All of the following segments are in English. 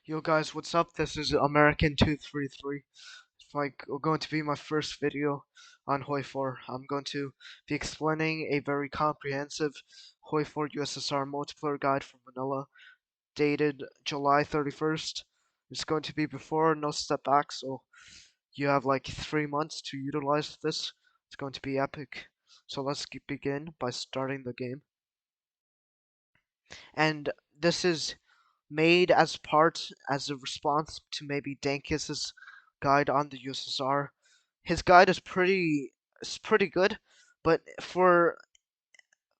Yo guys, what's up? This is American233. It's going to be my first video on HOI4. I'm going to be explaining a very comprehensive HOI4 USSR multiplayer guide from Manila, dated July 31st. It's going to be before no step back, so you have like 3 months to utilize this. It's going to be epic. So let's begin by starting the game. And this is made as a response to maybe Dankus's guide on the USSR. His guide is pretty good, but for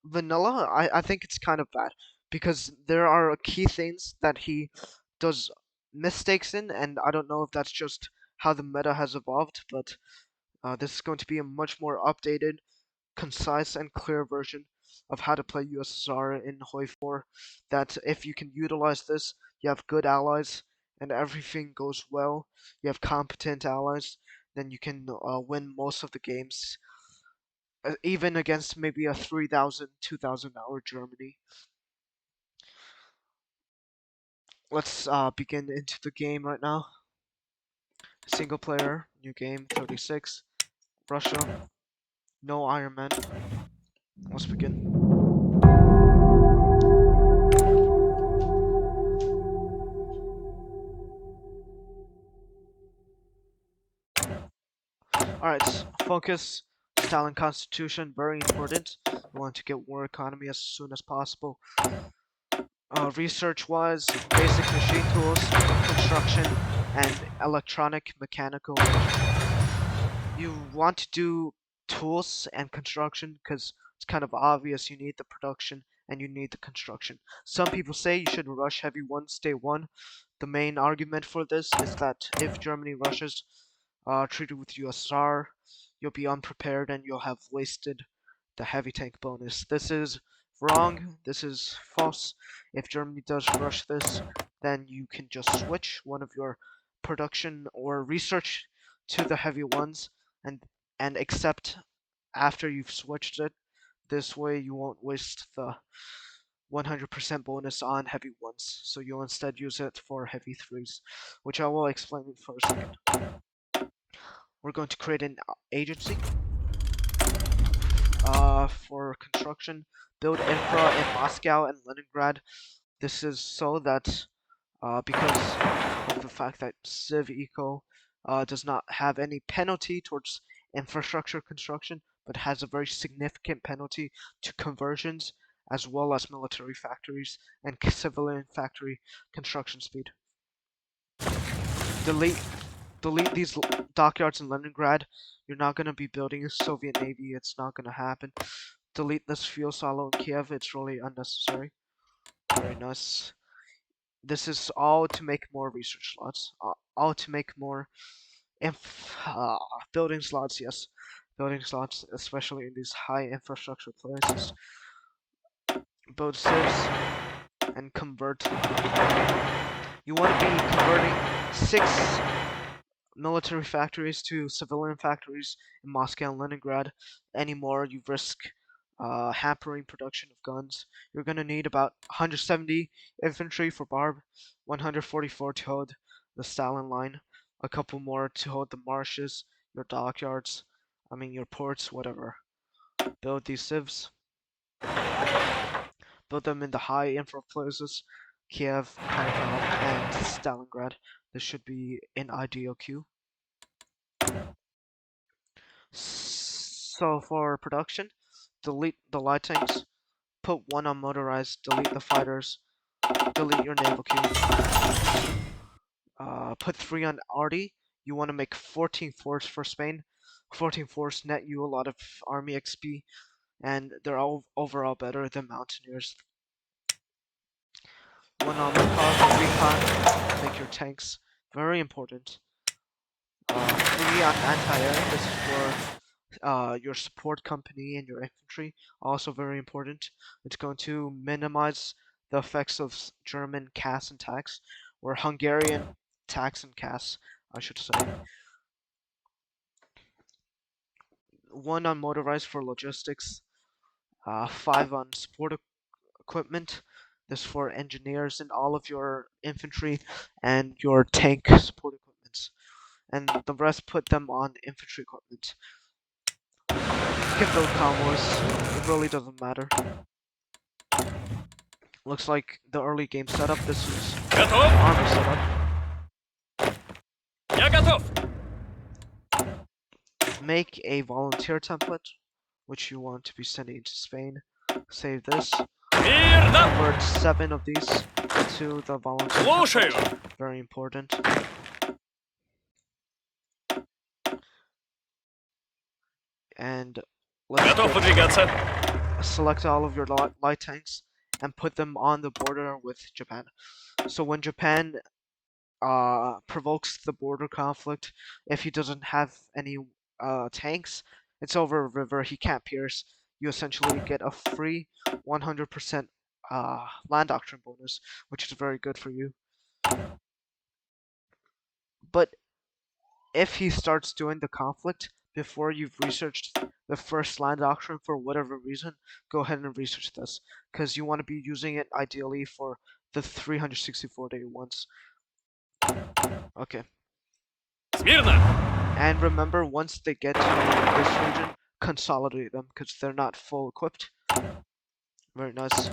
vanilla, I think it's kind of bad because there are key things that he does mistakes in, and I don't know if that's just how the meta has evolved, but this is going to be a much more updated, concise, and clear version of how to play USSR in HOI4. That if you can utilize this, you have good allies, and everything goes well. You have competent allies, then you can win most of the games, even against maybe a 3,000, 2,000 hour Germany. Let's begin into the game right now. Single player, new game, 36. Russia, no Iron Man. Let's begin. Alright, focus, style and constitution, very important. We want to get war economy as soon as possible. Research-wise, basic machine tools, construction, and electronic mechanical. You want to do tools and construction because it's kind of obvious you need the production and you need the construction. Some people say you should rush heavy ones day one. The main argument for this is that if Germany rushes, treated with USSR, you'll be unprepared and you'll have wasted the heavy tank bonus. This is wrong. This is false. If Germany does rush this, then you can just switch one of your production or research to the heavy ones and accept after you've switched it. This way you won't waste the 100% bonus on heavy ones, so you'll instead use it for heavy threes, which I will explain for a second. We're going to create an agency for construction, build infra in Moscow and Leningrad. This is so that because of the fact that Civ Eco does not have any penalty towards infrastructure construction, but has a very significant penalty to conversions as well as military factories and civilian factory construction speed. Delete these dockyards in Leningrad. You're not going to be building a Soviet Navy. It's not going to happen. Delete this fuel silo in Kiev. It's really unnecessary. Very nice. This is all to make more research slots. All to make more building slots. Yes, building slots, especially in these high infrastructure places. Build civs and convert. You want to be converting 6 military factories to civilian factories in Moscow and Leningrad. Anymore, you risk hampering production of guns. You're going to need about 170 infantry for Barb, 144 to hold the Stalin line, a couple more to hold the marshes, your dockyards, your ports, whatever. Build these civs. Build them in the high infra places, Kiev, Kharkov, and Stalingrad. This should be an ideal queue. So for production, delete the light tanks, put 1 on motorized, delete the fighters, delete your naval queue. Put 3 on arty. You want to make 14 forts for Spain. 14 forts net you a lot of army XP, and they're all overall better than mountaineers. 1 on recon, make your tanks very important. 3 on anti-air. This is for your support company and your infantry, also very important. It's going to minimize the effects of German CAS and tax, or Hungarian tax and CAS, I should say. 1 on motorized for logistics, 5 on support equipment, this for engineers and all of your infantry and your tank support equipment. And the rest put them on infantry equipment. You can build convoys, it really doesn't matter. Looks like the early game setup. This is army setup. Я готов. Make a volunteer template, which you want to be sending to Spain. Save this. Мирно. Convert 7 of these to the volunteer Слушаю. template. Very important. And Готов let's выдвигаться. select all of your light tanks and put them on the border with Japan. So when Japan provokes the border conflict, if he doesn't have any tanks, it's over a river, he can't pierce. You essentially get a free 100% land doctrine bonus, which is very good for you. But if he starts doing the conflict before you've researched the first land doctrine for whatever reason, go ahead and research this, because you want to be using it ideally for the 364-day ones. Okay. Смирно. And remember, once they get to this region, consolidate them, because they're not full equipped. Very nice.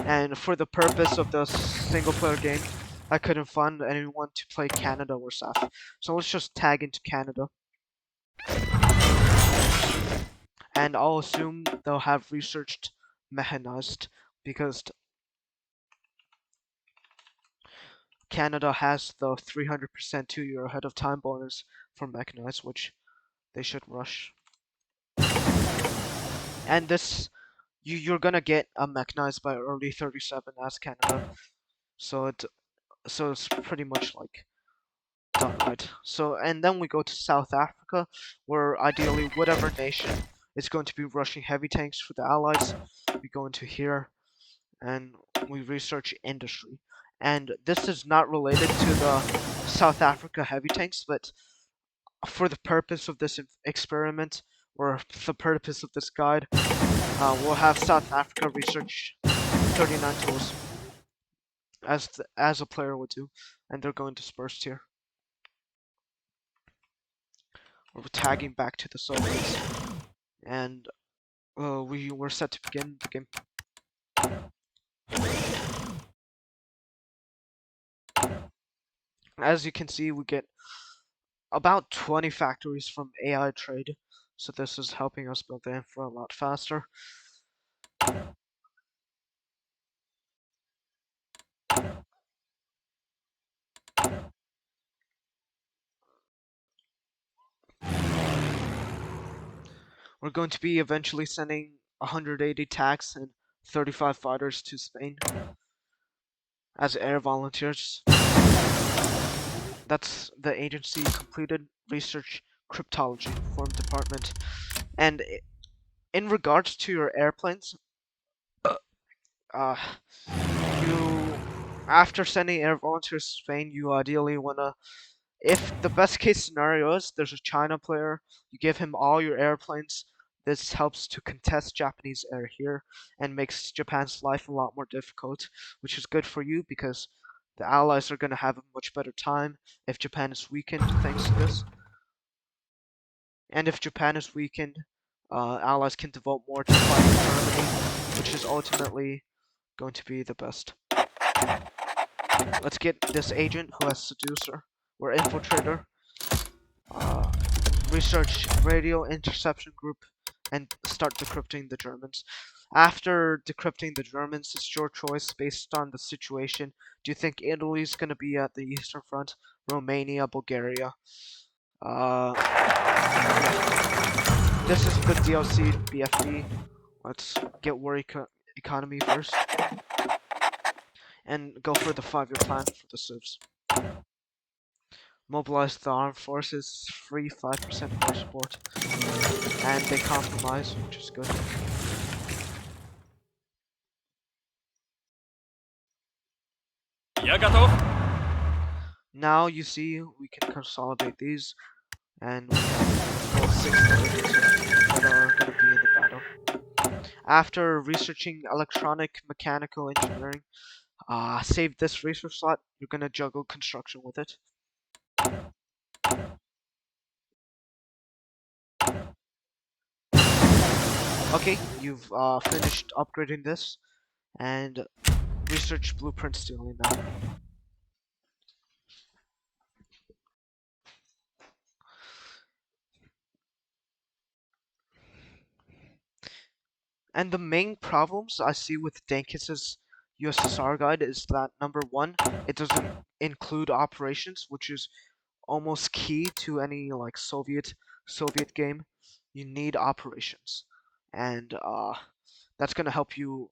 And for the purpose of the single player game, I couldn't find anyone to play Canada or South. So let's just tag into Canada. And I'll assume they'll have researched mechanized, because Canada has the 300% 2 year ahead of time bonus for mechanized, which they should rush. And this, you're gonna get a mechanized by early 37 as Canada, so it's pretty much like done right. So and then we go to South Africa, where ideally whatever nation is going to be rushing heavy tanks for the Allies, we go into here and we research industry. And this is not related to the South Africa heavy tanks, but for the purpose of this experiment, or the purpose of this guide, we'll have South Africa research 39 tools, as a player would do, and they're going dispersed here. We're tagging back to the Soviets, and we're set to begin the game. As you can see, we get about 20 factories from AI trade, so this is helping us build the infra a lot faster. We're going to be eventually sending 180 tanks and 35 fighters to Spain as air volunteers. That's the agency completed research cryptology form department. And in regards to your airplanes, you, after sending air volunteers to Spain, you ideally wanna, if the best case scenario is there's a China player, you give him all your airplanes. This helps to contest Japanese air here and makes Japan's life a lot more difficult, which is good for you because the Allies are going to have a much better time if Japan is weakened thanks to this. And if Japan is weakened, Allies can devote more to fighting Germany, which is ultimately going to be the best. Let's get this agent who has seducer or infiltrator. Research radio interception group and start decrypting the Germans. After decrypting the Germans, it's your choice based on the situation. Do you think Italy's going to be at the Eastern Front? Romania, Bulgaria? Yeah. This is the DLC BFD. Let's get war economy first. And go for the 5-year plan for the civs. Mobilize the armed forces, free 5% more support. And they compromise, which is good. Я готов. Now you see we can consolidate these, and we have all 6 divisions that are going to be in the battle. After researching electronic mechanical engineering, save this research slot. You're gonna juggle construction with it. Okay, you've finished upgrading this, and research blueprint stealing now. And the main problems I see with Dankus's USSR guide is that number one, it doesn't include operations, which is almost key to any like Soviet game. You need operations, and that's gonna help you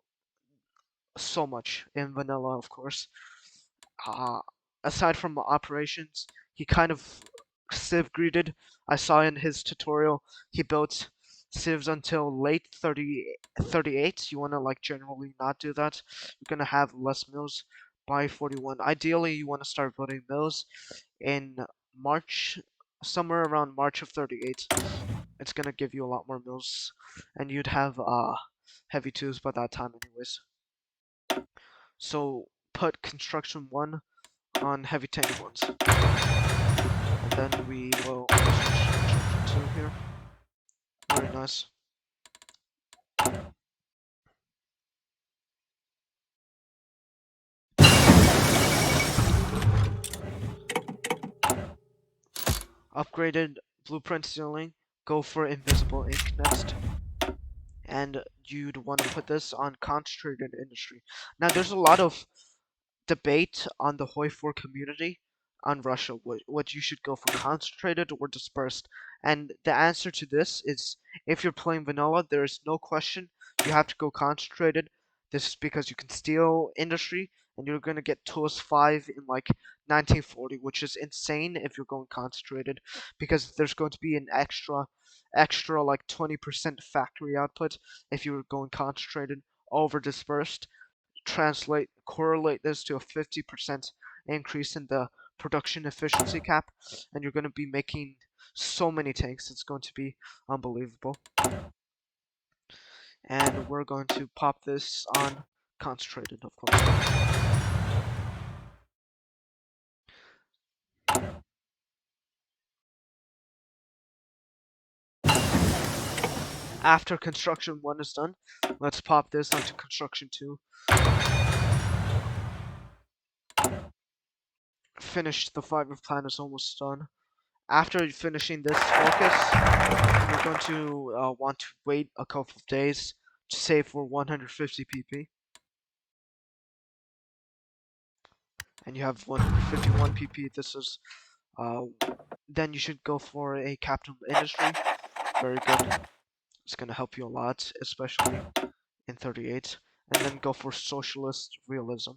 so much in vanilla, of course. Uh, Aside from operations, he kind of civ greeded. I saw in his tutorial he built civs until late 38. You want to like generally not do that. You're gonna have less mills by 41. Ideally, you want to start building mills in March, somewhere around March of 38. It's gonna give you a lot more mills, and you'd have heavy twos by that time, anyways. So put construction 1 on heavy tank ones. And then we will switch construction 2 here. Very nice. Upgraded blueprint ceiling. Go for invisible ink next. And you'd want to put this on concentrated industry. Now there's a lot of debate on the HOI4 community on Russia, what you should go for, concentrated or dispersed. And the answer to this is, if you're playing vanilla, there is no question you have to go concentrated. This is because you can steal industry, and you're gonna get TOS 5 in like 1940, which is insane if you're going concentrated, because there's going to be an extra like 20% factory output if you were going concentrated over dispersed. Correlate this to a 50% increase in the production efficiency cap, and you're going to be making so many tanks. It's going to be unbelievable. And we're going to pop this on concentrated, of course. After construction 1 is done, let's pop this onto construction 2. Finished, the fiber plan is almost done. After finishing this focus, you're going to want to wait a couple of days to save for 150 pp. And you have 151 pp. This is then you should go for a captain of industry. Very good. It's gonna help you a lot, especially in 38. And then go for socialist realism.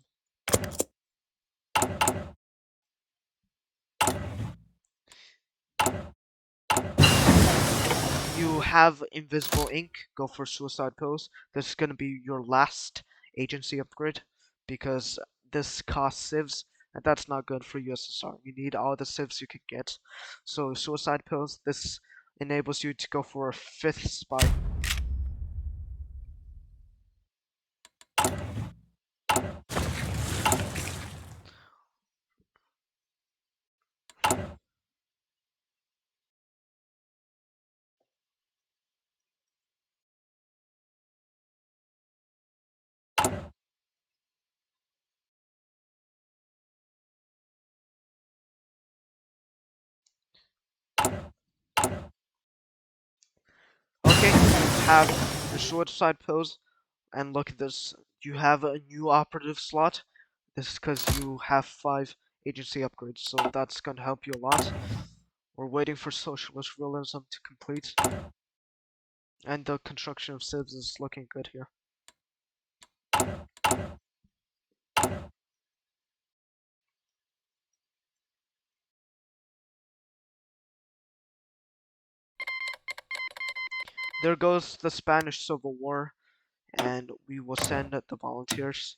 You have invisible ink. Go for suicide pose. This is gonna be your last agency upgrade because this costs civs, and that's not good for USSR. You need all the civs you can get. So suicide pose. This enables you to go for a 5th spy. Okay, you have the suicide pose, and look at this. You have a new operative slot. This is because you have 5 agency upgrades, so that's going to help you a lot. We're waiting for socialist realism to complete, and the construction of civs is looking good here. There goes the Spanish Civil War, and we will send the volunteers.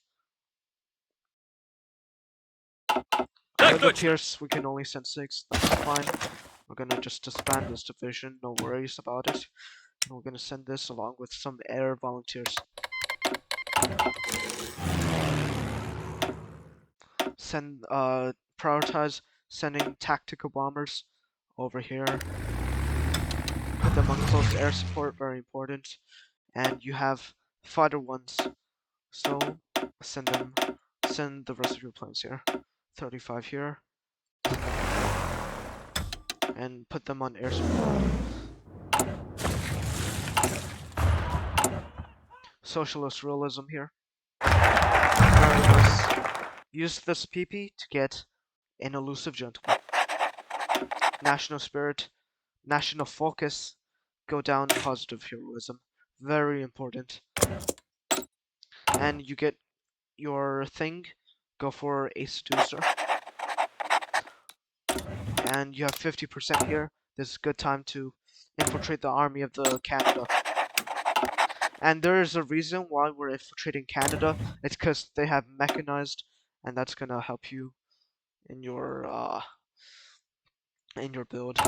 Так It точно. appears we can only send 6, that's fine. We're gonna just disband this division, no worries about it. And we're gonna send this along with some air volunteers. Prioritize sending tactical bombers over here. Put them on close air support, very important. And you have fighter ones, so send the rest of your planes here. 35 here. And put them on air support. Socialist realism here. Very nice. Use this PP to get an elusive gentleman. National spirit, national focus, go down positive heroism. Very important. And you get your thing, go for a seducer. And you have 50% here. This is a good time to infiltrate the army of the Canada. And there is a reason why we're infiltrating Canada. It's because they have mechanized, and that's gonna help you in your build,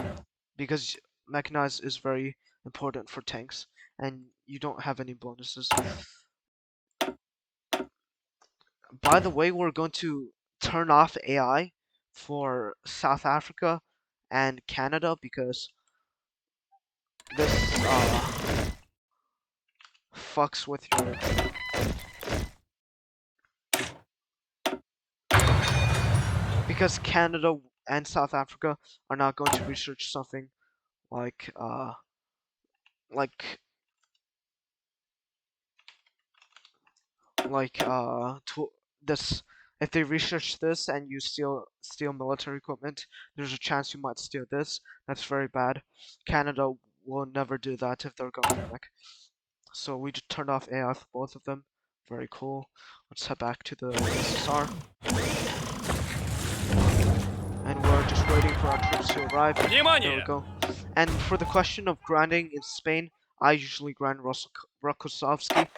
because mechanized is very important for tanks, and you don't have any bonuses. By the way, we're going to turn off AI for South Africa and Canada because this fucks with your because Canada and South Africa are not going to research something like like to this. If they research this and you steal military equipment, there's a chance you might steal this. That's very bad. Canada will never do that if they're going to mech. So we just turned off AI for both of them. Very cool. Let's head back to the SSR. And we're just waiting for our troops to arrive. There we go. And for the question of grinding in Spain, I usually grind Rokossovsky.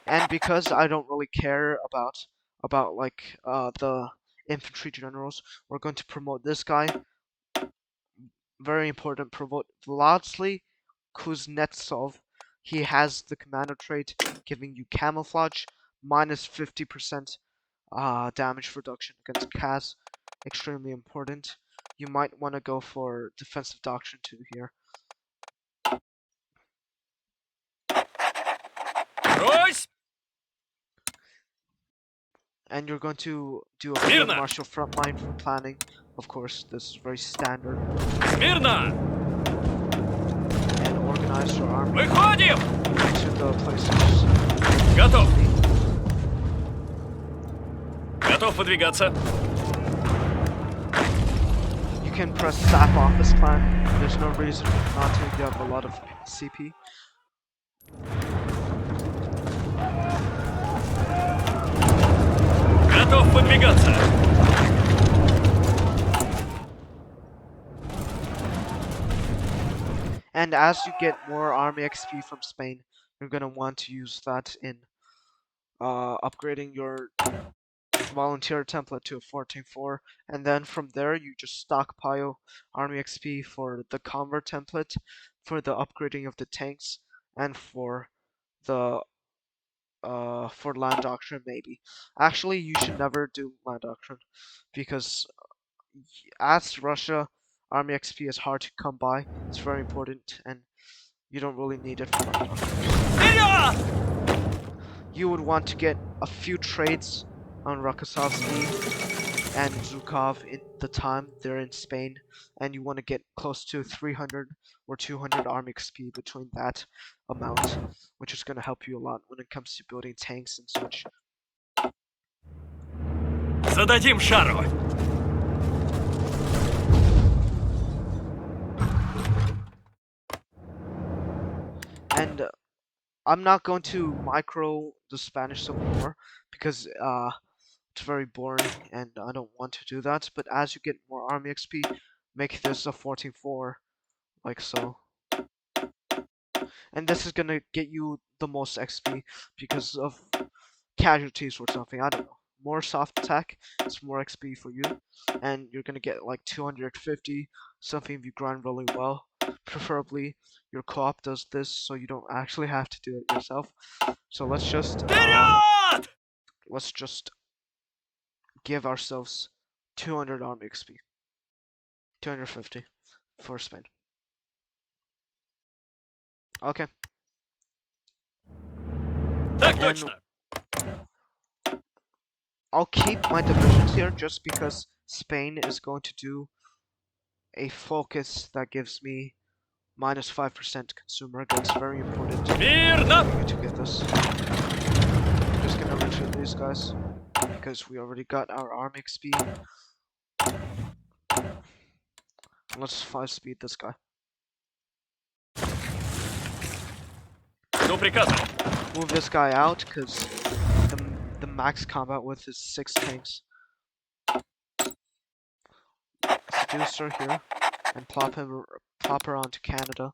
And because I don't really care about like the infantry generals, we're going to promote this guy. Very important, promote Vladsky Kuznetsov. He has the commander trait giving you camouflage, minus 50% damage reduction against Kaz. Extremely important. You might want to go for defensive doctrine 2 here. Брось! And you're going to do a field marshal frontline for planning. Of course, this is very standard. Смирно! And organize your army Выходим! to the places. Готов! Готов выдвигаться. You can press SAP office plan. There's no reason not to. You have a lot of CP. Готов выдвигаться. And as you get more army XP from Spain, you're gonna want to use that in upgrading your volunteer template to a 14.4, and then from there you just stockpile army XP for the convert template, for the upgrading of the tanks, and for the for land doctrine maybe. Actually, you should never do land doctrine because as Russia, army XP is hard to come by. It's very important, and you don't really need it for land doctrine. You would want to get a few trades on Rokossovsky and Zhukov in the time they're in Spain, and you want to get close to 300 or 200 army XP between that amount, which is going to help you a lot when it comes to building tanks and such. Зададим шару. And I'm not going to micro the Spanish Civil War because it's very boring and I don't want to do that. But as you get more army XP, make this a 14.4, like so. And this is gonna get you the most XP because of casualties or something. I don't know. More soft attack, it's more XP for you, and you're gonna get like 250 something if you grind really well. preferably your co-op does this so you don't actually have to do it yourself. So let's just Вперед! give ourselves 200 army XP, 250 for Spain. Okay, Так and точно. I'll keep my divisions here just because Spain is going to do a focus that gives me minus 5% consumer goods. Very important Мирно! for you to get this. I'm just gonna retreat these guys because we already got our army XP. Let's 5-speed this guy. Жду приказа. Move this guy out because the max combat width is 6 tanks. Seducer here and plop her onto Canada.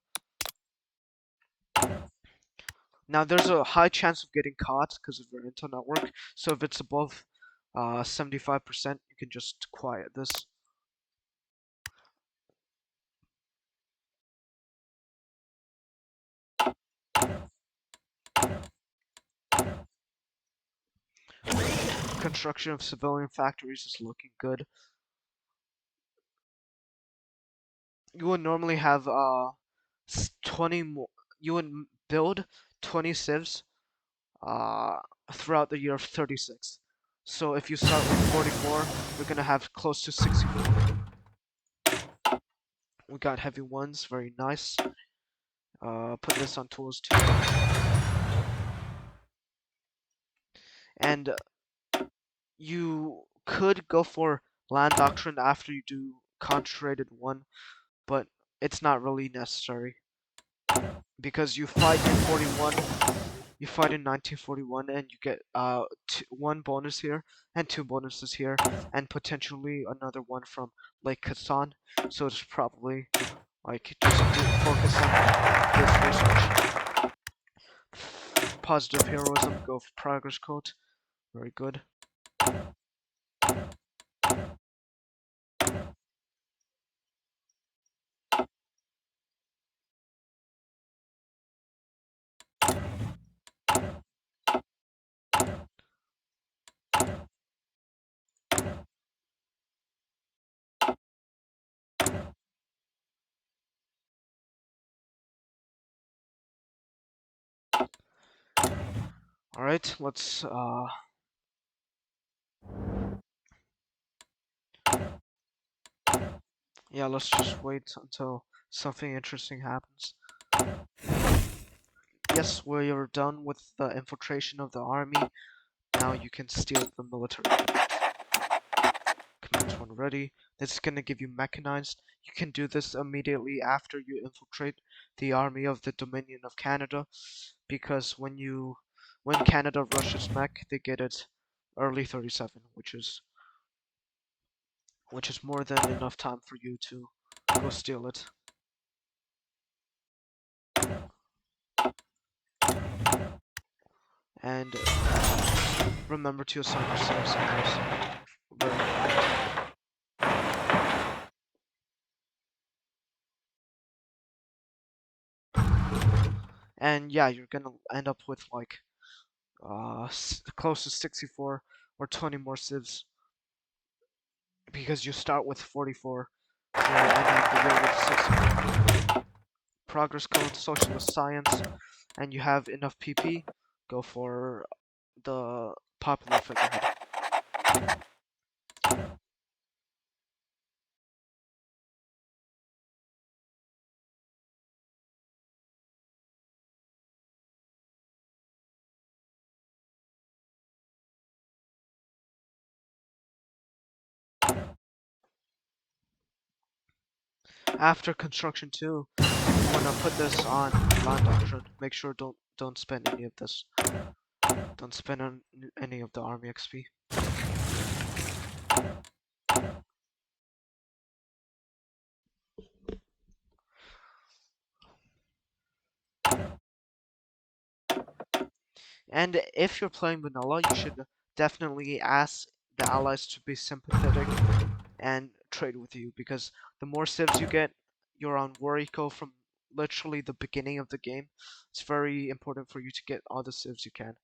Now there's a high chance of getting caught because of your intel network. So if it's above 75%, you can just quiet this. Construction of civilian factories is looking good. You would normally have 20 more. You would build 20 civs throughout the year of 36. So if you start with 44, you're gonna have close to 64. We got heavy ones, very nice. Put this on tools too. And you could go for land doctrine after you do concentrated one, but it's not really necessary because you fight in 41. You fight in 1941 and you get one bonus here and 2 bonuses here and potentially another one from Lake Khasan. So it's probably like just focus on this research. Positive heroism, go for progress quote. Very good. Alright, let's yeah, let's just wait until something interesting happens. Yes, we are done with the infiltration of the army. Now you can steal the military. Command 1 ready. This is going to give you mechanized. You can do this immediately after you infiltrate the army of the Dominion of Canada, because when Canada rushes mech, they get it early 37, which is more than enough time for you to go steal it. And remember to assign yourselves somewhere. Very important. And yeah, you're gonna end up with like close to 64 or 20 more civs because you start with 44. You're ending the year with 64. Progress code, socialist science, and you have enough PP. Go for the popular figurehead. After construction 2, you wanna put this on land doctrine. Make sure don't spend any of this. Don't spend on any of the army XP. And if you're playing vanilla, you should definitely ask the allies to be sympathetic and trade with you, because the more civs you get, you're on Wariko from literally the beginning of the game. It's very important for you to get all the civs you can.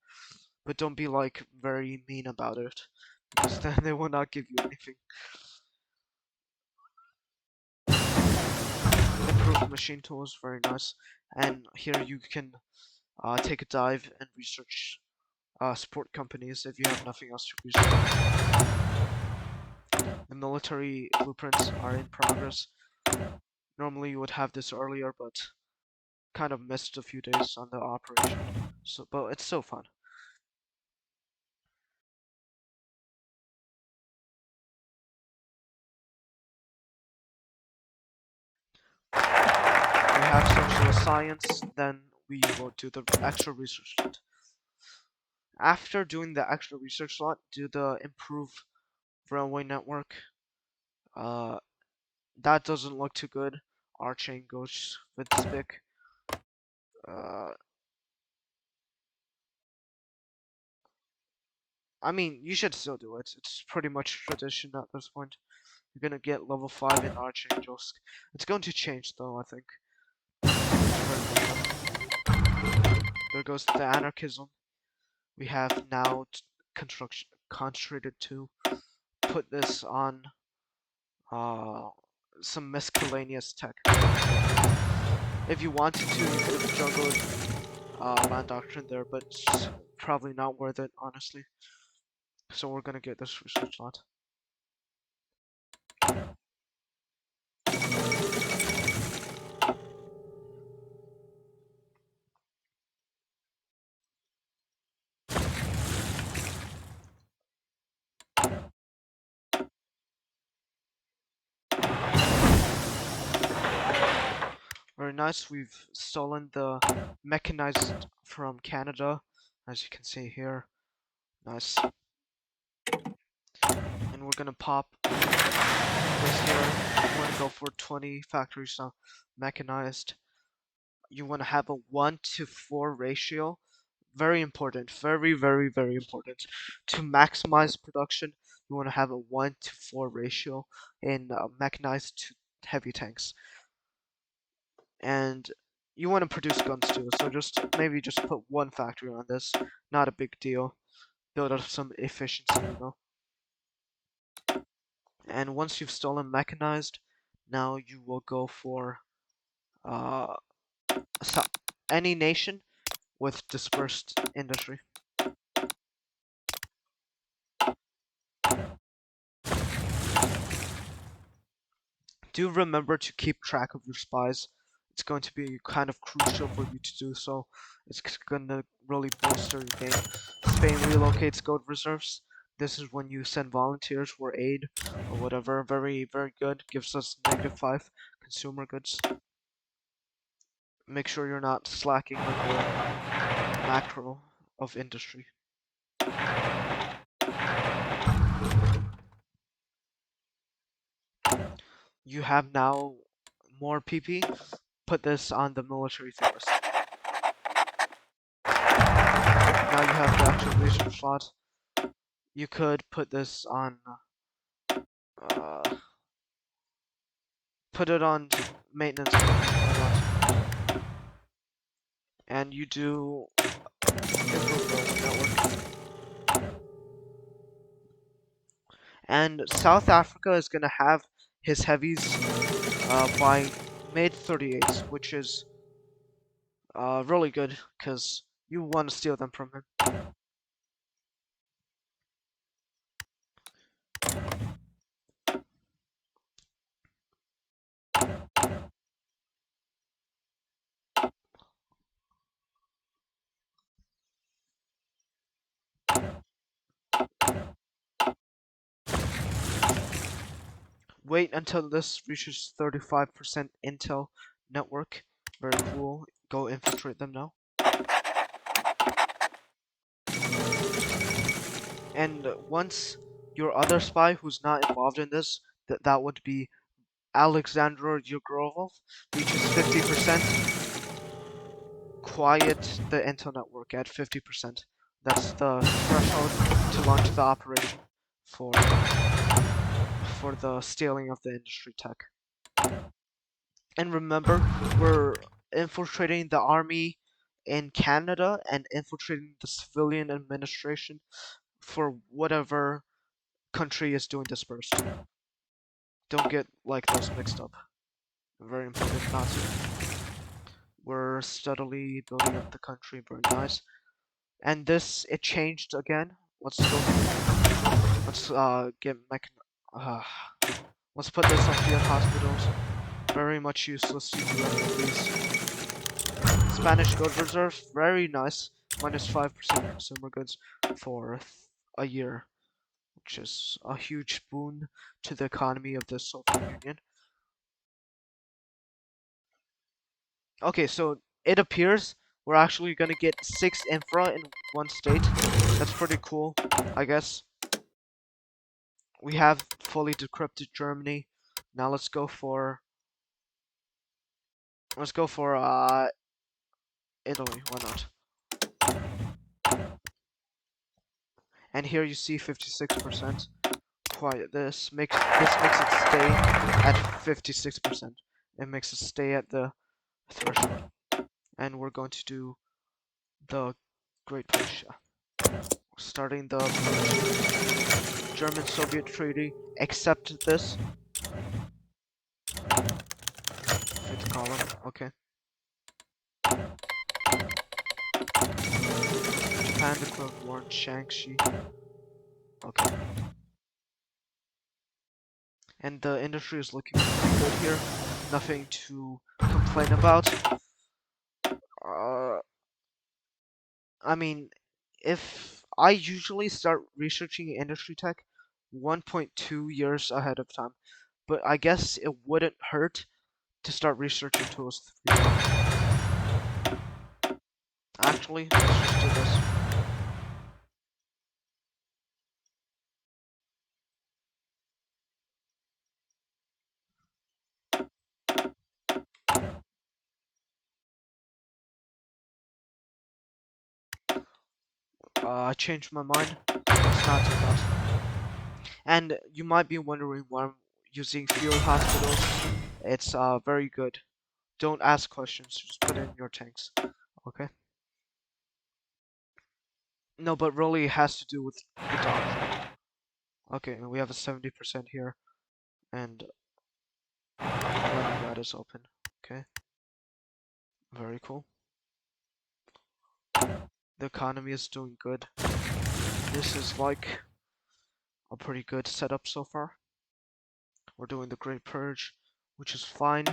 But don't be like very mean about it, because then they will not give you anything. Improved machine tools, very nice. And here you can take a dive and research support companies if you have nothing else to research. The military blueprints are in progress. Normally you would have this earlier, but kind of missed a few days on the operation. So, but it's still fun. We have social science, then we will do the extra research slot. After doing the extra research slot, do the improve railway network. That doesn't look too good. Our chain goes with spick. I mean, you should still do it. It's pretty much tradition at this point. You're gonna get level 5 in Archangels. It's going to change though, I think. There goes the anarchism. We have now construction concentrated to put this on some miscellaneous tech. If you wanted to, you could have juggled land doctrine there, but it's probably not worth it, honestly. So we're gonna get this research lot. Very nice. We've stolen the mechanized from Canada, as you can see here. Nice. And we're gonna pop this here. We're gonna go for 20 factories now. Mechanized. You want to have a 1:4 ratio. Very important. Very, very, very important. To maximize production, you want to have a 1:4 ratio in mechanized to heavy tanks. And you want to produce guns too, so maybe just put one factory on this. Not a big deal. Build up some efficiency, you know. And once you've stolen mechanized, now you will go for uh, any nation with dispersed industry. Do remember to keep track of your spies. It's going to be kind of crucial for you to do so. It's going to really bolster your game. Spain relocates gold reserves. This is when you send volunteers for aid or whatever. Very, very good. Gives us -5 consumer goods. Make sure you're not slacking on the macro of industry. You have now more PP. Put this on the military force. Now you have the actual research slot. You could put this on, put it on maintenance, and you do improve the network. And South Africa is gonna have his heavies by mid-38s, which is really good because you want to steal them from him. Wait until this reaches 35% intel network. Very cool. Go infiltrate them now. And once your other spy who's not involved in this, that would be Alexander Yegorov, reaches 50%. Quiet the intel network at 50%. That's the threshold to launch the operation for the stealing of the industry tech. And remember, we're infiltrating the army in Canada and infiltrating the civilian administration for whatever country is doing this first. Don't get like those mixed up. Very important not to. We're steadily building up the country. Very nice. And this, it changed again. Let's go. Let's get uh, let's put this on field hospitals. Very much useless to do any of these. Spanish gold reserve, very nice. -5% consumer goods for a year, which is a huge boon to the economy of the Soviet Union. Okay, so it appears we're actually gonna get 6 infra in one state. That's pretty cool, I guess. We have fully decrypted Germany. Now let's go for Italy. Why not? And here you see 56%. Quiet. This makes it stay at 56%. It makes it stay at the threshold. And we're going to do the Great Prussia. Starting the German-Soviet treaty. Accept this. Fifth column. Okay. Japan declared war on Shaanxi. Okay. And the industry is looking pretty good here. Nothing to complain about. I mean, if I usually start researching industry tech 1.2 years ahead of time, but I guess it wouldn't hurt to start researching tools 3. Actually, let's just do this. I changed my mind. Let's not do that. And you might be wondering why I'm using field hospitals. It's very good. Don't ask questions, just put it in your tanks. Okay? No, but really it has to do with the doctrine. Okay, and we have a 70% here, and Leningrad is open. Okay, very cool. The economy is doing good. This is like a pretty good setup so far. We're doing the Great Purge, which is fine.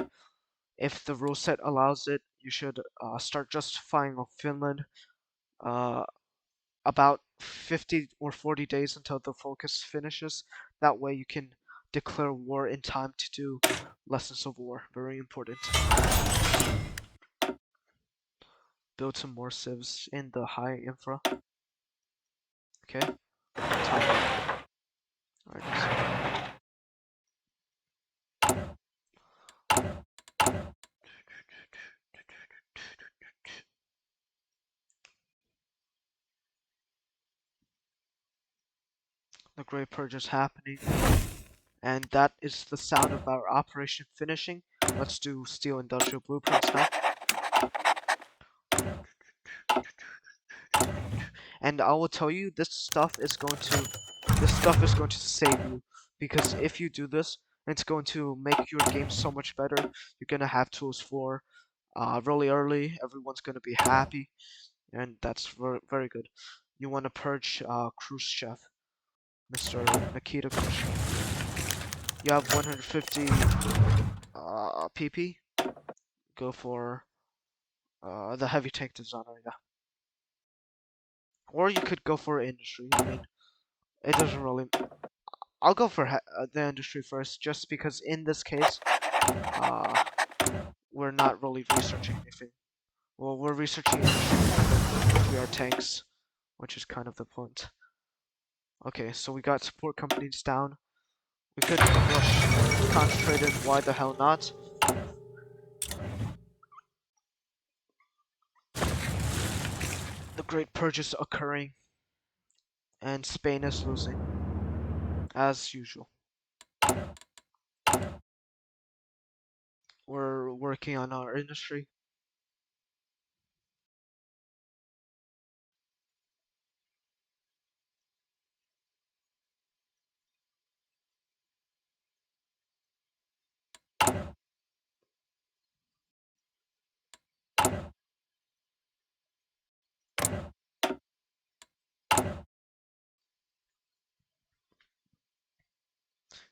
If the rule set allows it, you should start justifying of Finland about 50 or 40 days until the focus finishes. That way you can declare war in time to do lessons of war. Very important. Build some more civs in the high infra. Okay. Time. Alright. The Great Purge is happening. And that is the sound of our operation finishing. Let's do steel industrial blueprints now. And I will tell you, this stuff is going to save you, because if you do this, it's going to make your game so much better. You're gonna have tools for really early. Everyone's gonna be happy, and that's very good. You want to purge Khrushchev, Mr. Nikita Khrushchev. You have 150 PP. Go for the heavy tank designer, yeah. Or you could go for industry. I mean, it doesn't really. I'll go for the industry first, just because in this case, uh, we're not really researching anything. Well, we're researching industry. We are tanks, which is kind of the point. Okay, so we got support companies down. We could rush concentrated. Why the hell not? The Great Purge is occurring, and Spain is losing, as usual. We're working on our industry.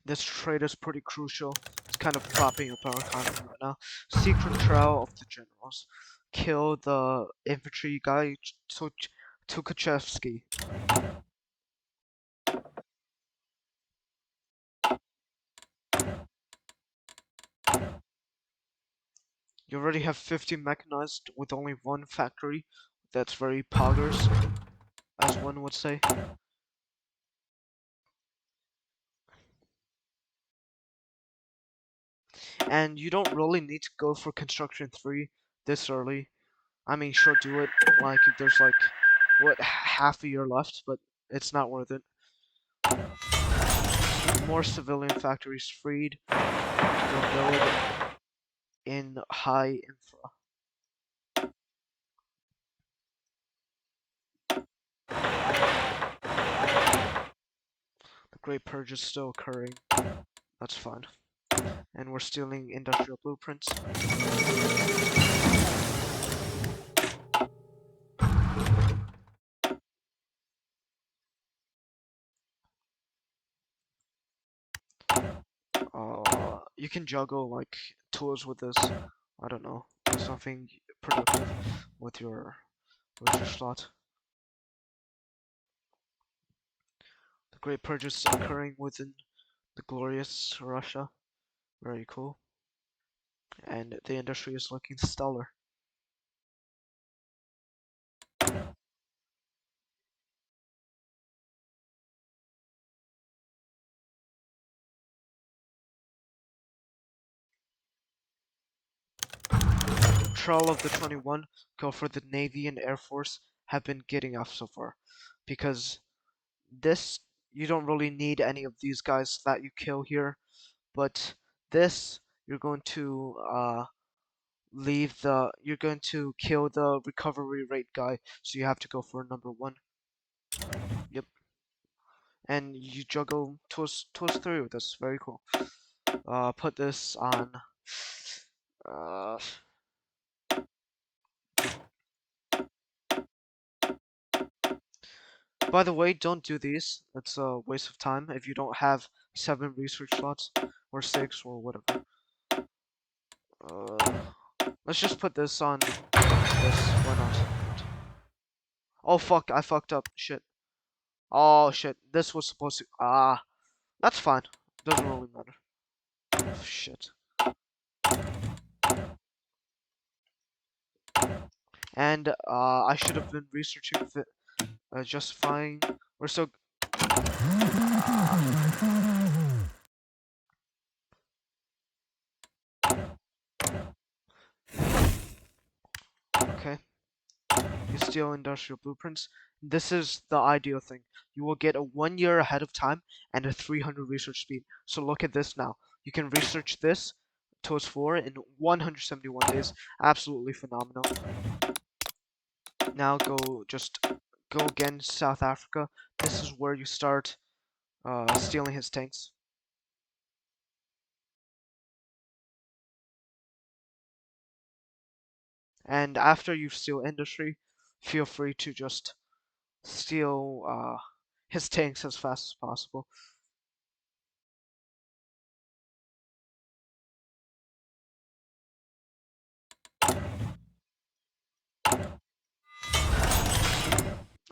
This trade is pretty crucial. It's kind of propping up our economy right now. Secret trail of the generals. Kill the infantry guy, Tukhachevsky. You already have 50 mechanized with only one factory. That's very poggers, as one would say. And you don't really need to go for construction 3 this early. I mean, sure, do it like if there's like, what, half a year left, but it's not worth it. More civilian factories freed. You'll build in high infra. The Great Purge is still occurring. That's fine. And we're stealing industrial blueprints. You can juggle like tools with this. I don't know, do something productive with your slot. The Great Purge is occurring within the glorious Russia. Very cool. And the industry is looking stellar. Trail of the 21 go for the Navy and Air Force have been getting off so far. Because this, you don't really need any of these guys that you kill here. But this, you're going to you're going to kill the recovery rate guy, so you have to go for number 1. Yep. And you juggle tools 3 with this. Very cool. Put this on. Uh, by the way, don't do these. It's a waste of time if you don't have 7 research slots or 6 or whatever. Let's just put this on this. Why not? Oh fuck! I fucked up. Shit. Oh shit. This was supposed to. That's fine. Doesn't really matter. Oh, shit. And I should have been researching justifying. We're so. Okay. You steal industrial blueprints. This is the ideal thing. You will get a 1 year ahead of time and a 300 research speed. So look at this now. You can research this towards 4 in 171 days. Absolutely phenomenal. Now go again to South Africa. This is where you start stealing his tanks. And after you steal industry, feel free to just steal his tanks as fast as possible.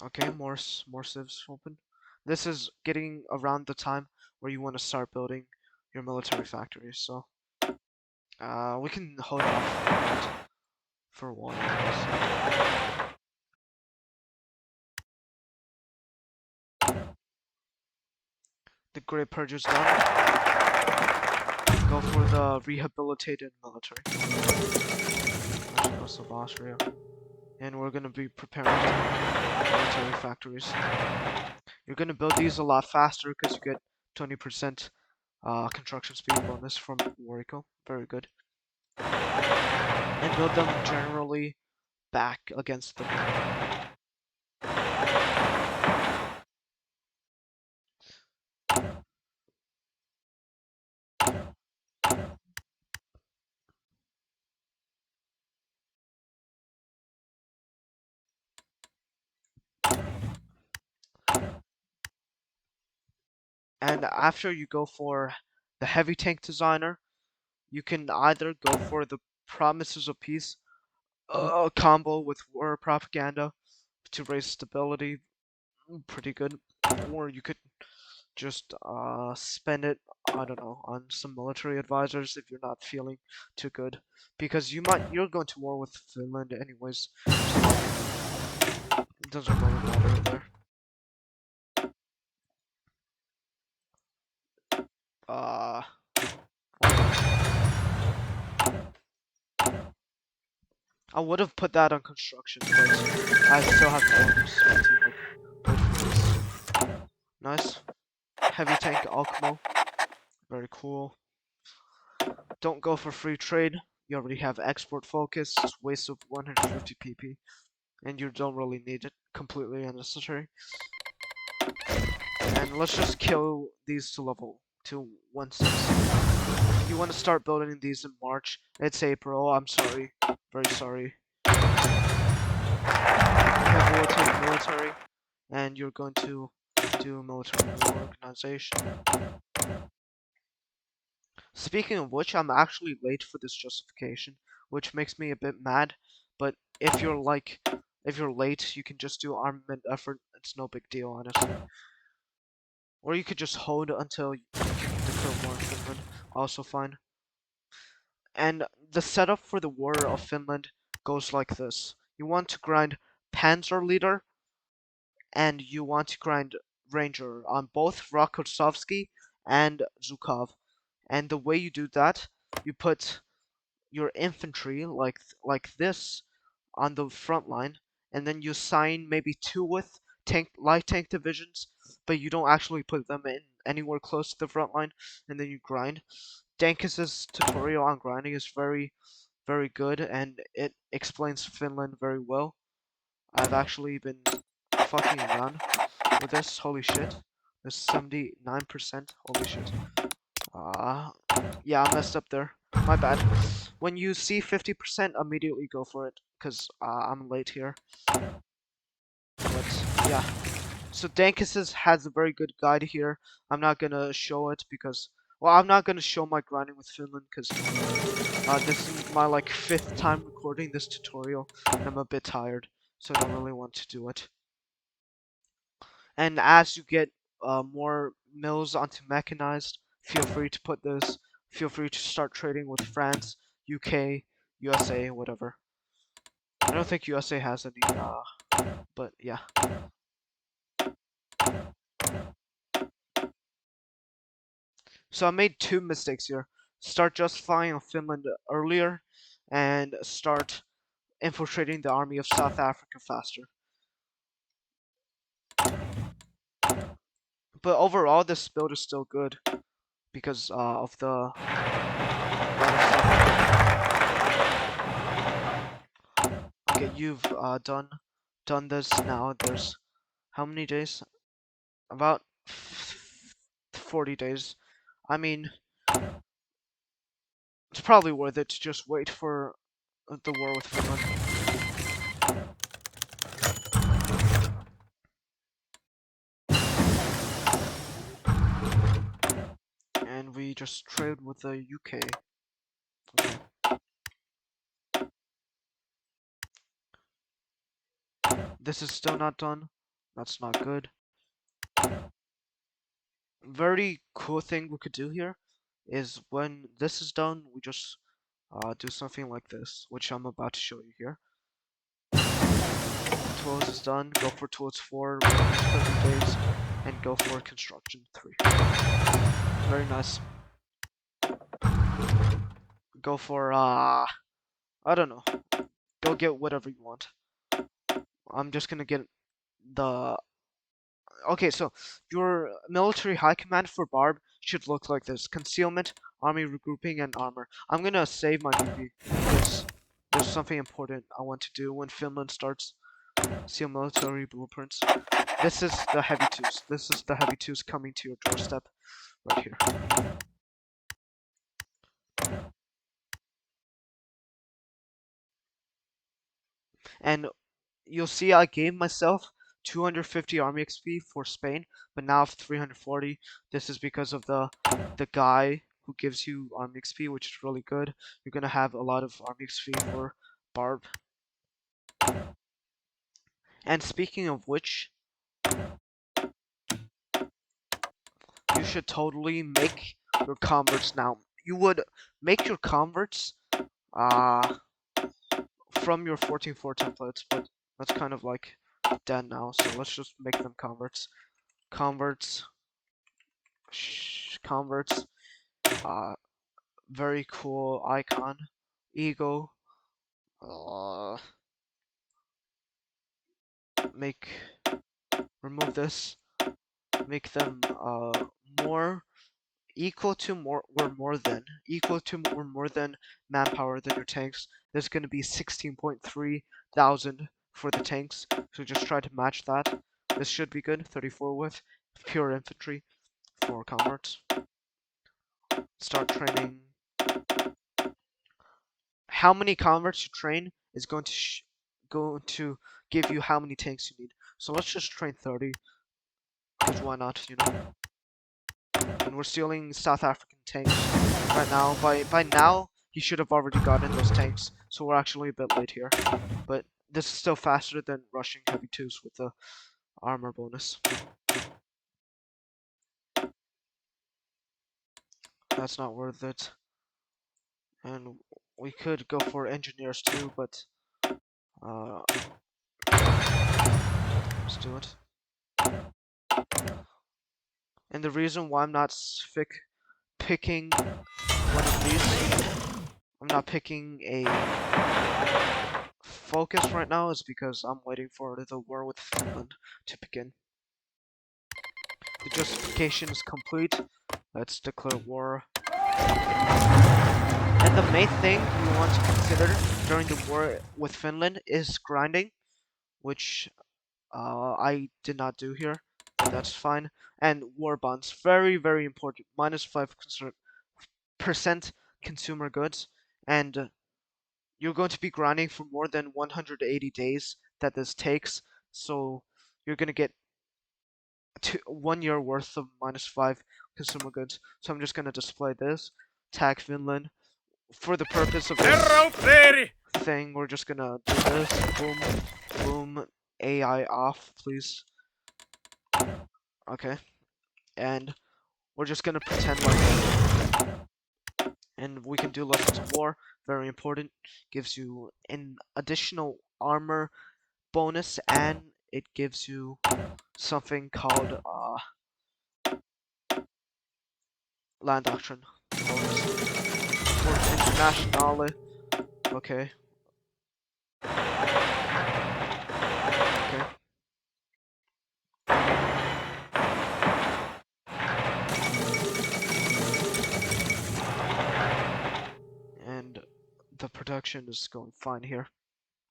Okay, more civs open. This is getting around the time where you want to start building your military factories. So we can hold off for a while. The Great Purge is done. Go for the rehabilitated military. Most of Austria. And we're going to be preparing military factories. You're going to build these a lot faster because you get 20% construction speed bonus from Warrico. Very good. And build them generally back against the moon. And after you go for the heavy tank designer, you can either go for the promises of peace combo with war propaganda to raise stability, pretty good, or you could just spend it, I don't know, on some military advisors if you're not feeling too good, because you're going to war with Finland anyways, so like, it doesn't really matter there. Uh, I would have put that on construction, but I still have orders to like wait for this. Nice. Heavy tank Alchemo. Very cool. Don't go for free trade. You already have export focus. It's a waste of 150 PP. And you don't really need it. Completely unnecessary. And let's just kill these to level to 160. You want to start building these in March. It's April. I'm sorry. Very sorry. Military, and you're going to do military organization. Speaking of which, I'm actually late for this justification, which makes me a bit mad. But if you're late, you can just do armament effort. It's no big deal, honestly. Or you could just hold until you can declare war in Finland. Also fine. And the setup for the War of Finland goes like this. You want to grind Panzer Leader, and you want to grind Ranger on both Rokossovsky and Zhukov. And the way you do that, you put your infantry like this on the front line, and then you assign maybe 2 with light tank divisions, but you don't actually put them in anywhere close to the front line, and then you grind. Dankus's tutorial on grinding is very, very good, and it explains Finland very well. I've actually been fucking around with this. Holy shit. There's 79%. Holy shit. Yeah, I messed up there. My bad. When you see 50%, immediately go for it, because I'm late here. But, yeah. So Dankus has a very good guide here. I'm not gonna show it because, well, I'm not gonna show my grinding with Finland because this is my like 5th time recording this tutorial, and I'm a bit tired, so I don't really want to do it. And as you get more mills onto mechanized, feel free to put this. Feel free to start trading with France, UK, USA, whatever. I don't think USA has any, but yeah. So I made 2 mistakes here. Start justifying on Finland earlier, and start infiltrating the army of South Africa faster. But overall, this build is still good because of the Okay, you've done this now. There's how many days? About 40 days. I mean, it's probably worth it to just wait for the war with Finland. And we just trade with the UK. Okay. This is still not done. That's not good. Very cool thing we could do here is when this is done, we just do something like this, which I'm about to show you here. Tools is done, go for tools 4, 30 days, and go for construction 3. Very nice. Go for, I don't know. Go get whatever you want. I'm just gonna get the... Okay, so your military high command for Barb should look like this. Concealment, army regrouping, and armor. I'm gonna save my PP because there's something important I want to do when Finland starts. Seal military blueprints. This is the heavy twos. This is the heavy twos coming to your doorstep right here. And you'll see I gave myself 250 army XP for Spain, but now 340. This is because of the guy who gives you army XP, which is really good. You're gonna have a lot of army XP for Barb. And speaking of which, you should totally make your converts now. You would make your converts from your 14.4 templates, but that's kind of like dead now, so let's just make them converts. Converts, converts, very cool icon, ego, remove this, make them more equal to more than manpower than your tanks. There's going to be 16.3 thousand for the tanks, so just try to match that. This should be good. 34 with pure infantry for converts. Start training. How many converts you train is going to give you how many tanks you need. So let's just train 30, because why not, you know? And we're stealing South African tanks right now. By now, he should have already gotten those tanks, so we're actually a bit late here. But this is still faster than rushing heavy 2s with the armor bonus. That's not worth it. And we could go for engineers too, but let's do it. And the reason why I'm not picking one of these, I'm not picking a focus right now, is because I'm waiting for the war with Finland to begin. The justification is complete. Let's declare war. And the main thing you want to consider during the war with Finland is grinding, which I did not do here, but that's fine. And war bonds, very, very important. -5% consumer goods, and you're going to be grinding for more than 180 days that this takes, so you're going to get 1 year worth of -5 consumer goods. So I'm just going to display this, tag Finland. For the purpose of this thing, we're just going to do this, boom, boom, AI off, please. Okay, and we're just going to pretend like, and we can do lessons of war, very important, gives you an additional armor bonus, and it gives you something called land doctrine bonus. For internationale, okay. Okay. And the production is going fine here.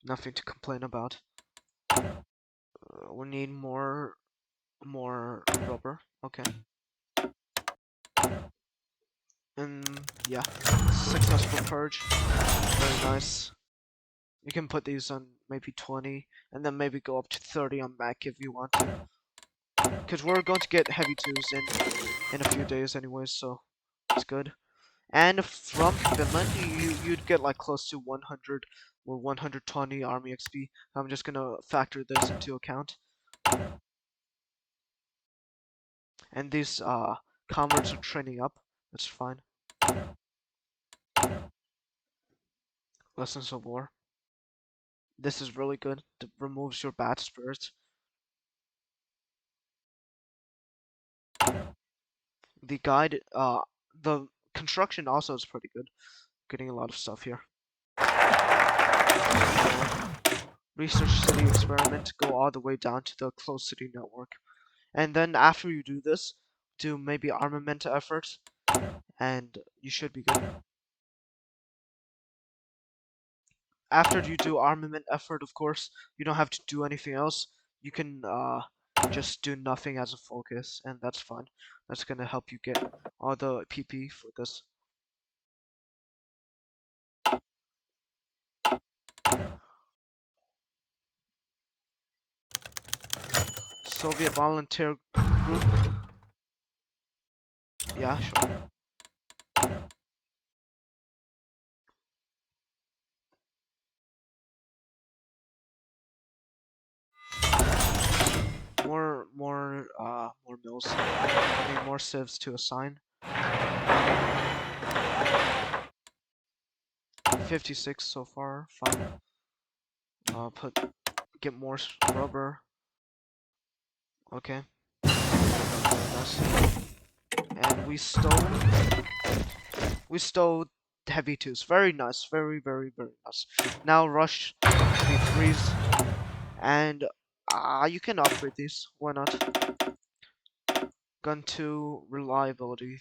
Nothing to complain about. We need more rubber. Okay. And yeah, successful purge. Very nice. You can put these on maybe 20, and then maybe go up to 30 on Mac if you want to. Because we're going to get heavy 2s in a few days anyways, so it's good. And from Finland, you'd get like close to 100 or 120 army XP. I'm just gonna factor this into account. And these converts are training up. That's fine. Lessons of War. This is really good. It removes your bad spirits. The guide, the construction also is pretty good. Getting a lot of stuff here. Research city experiment. Go all the way down to the closed city network. And then after you do this, do maybe armament efforts, and you should be good. After you do armament effort, of course, you don't have to do anything else. You can just do nothing as a focus, and that's fine. That's gonna help you get all the PP for this. Soviet volunteer group. Yeah, sure. More mills. I mean, more civs to assign. 56 so far. Fine. Get more rubber. Okay. Nice. And we stole heavy twos. Very nice. Very nice. Now rush heavy threes, and you can upgrade these. Why not? Gun 2 reliability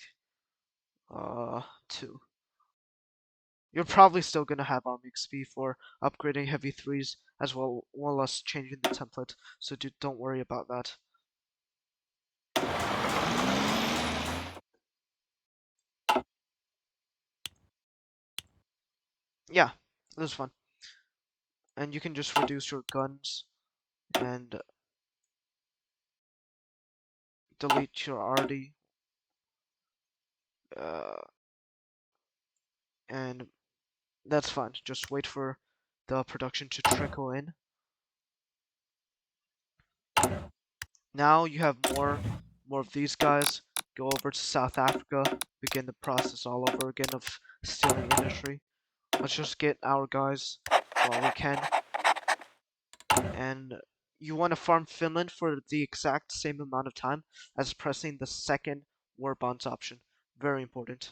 2. You're probably still gonna have army XP for upgrading heavy threes as well as changing the template. So don't worry about that. Yeah, this is fun. And you can just reduce your guns and delete your RD. And that's fine. Just wait for the production to trickle in. Now you have more of these guys. Go over to South Africa, begin the process all over again of stealing industry. Let's just get our guys while we can. And you want to farm Finland for the exact same amount of time as pressing the second war bonds option. Very important.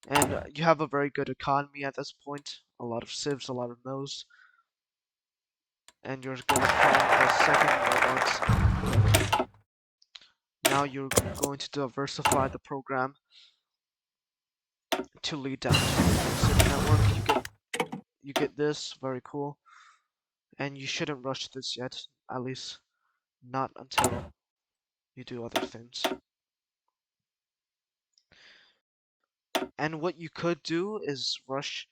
And you have a very good economy at this point. A lot of civs, a lot of mills. And you're going to farm the second war bonds. Now you're going to diversify the program to lead down to the city network. You get this, very cool. And you shouldn't rush this yet, at least not until you do other things. And what you could do is rush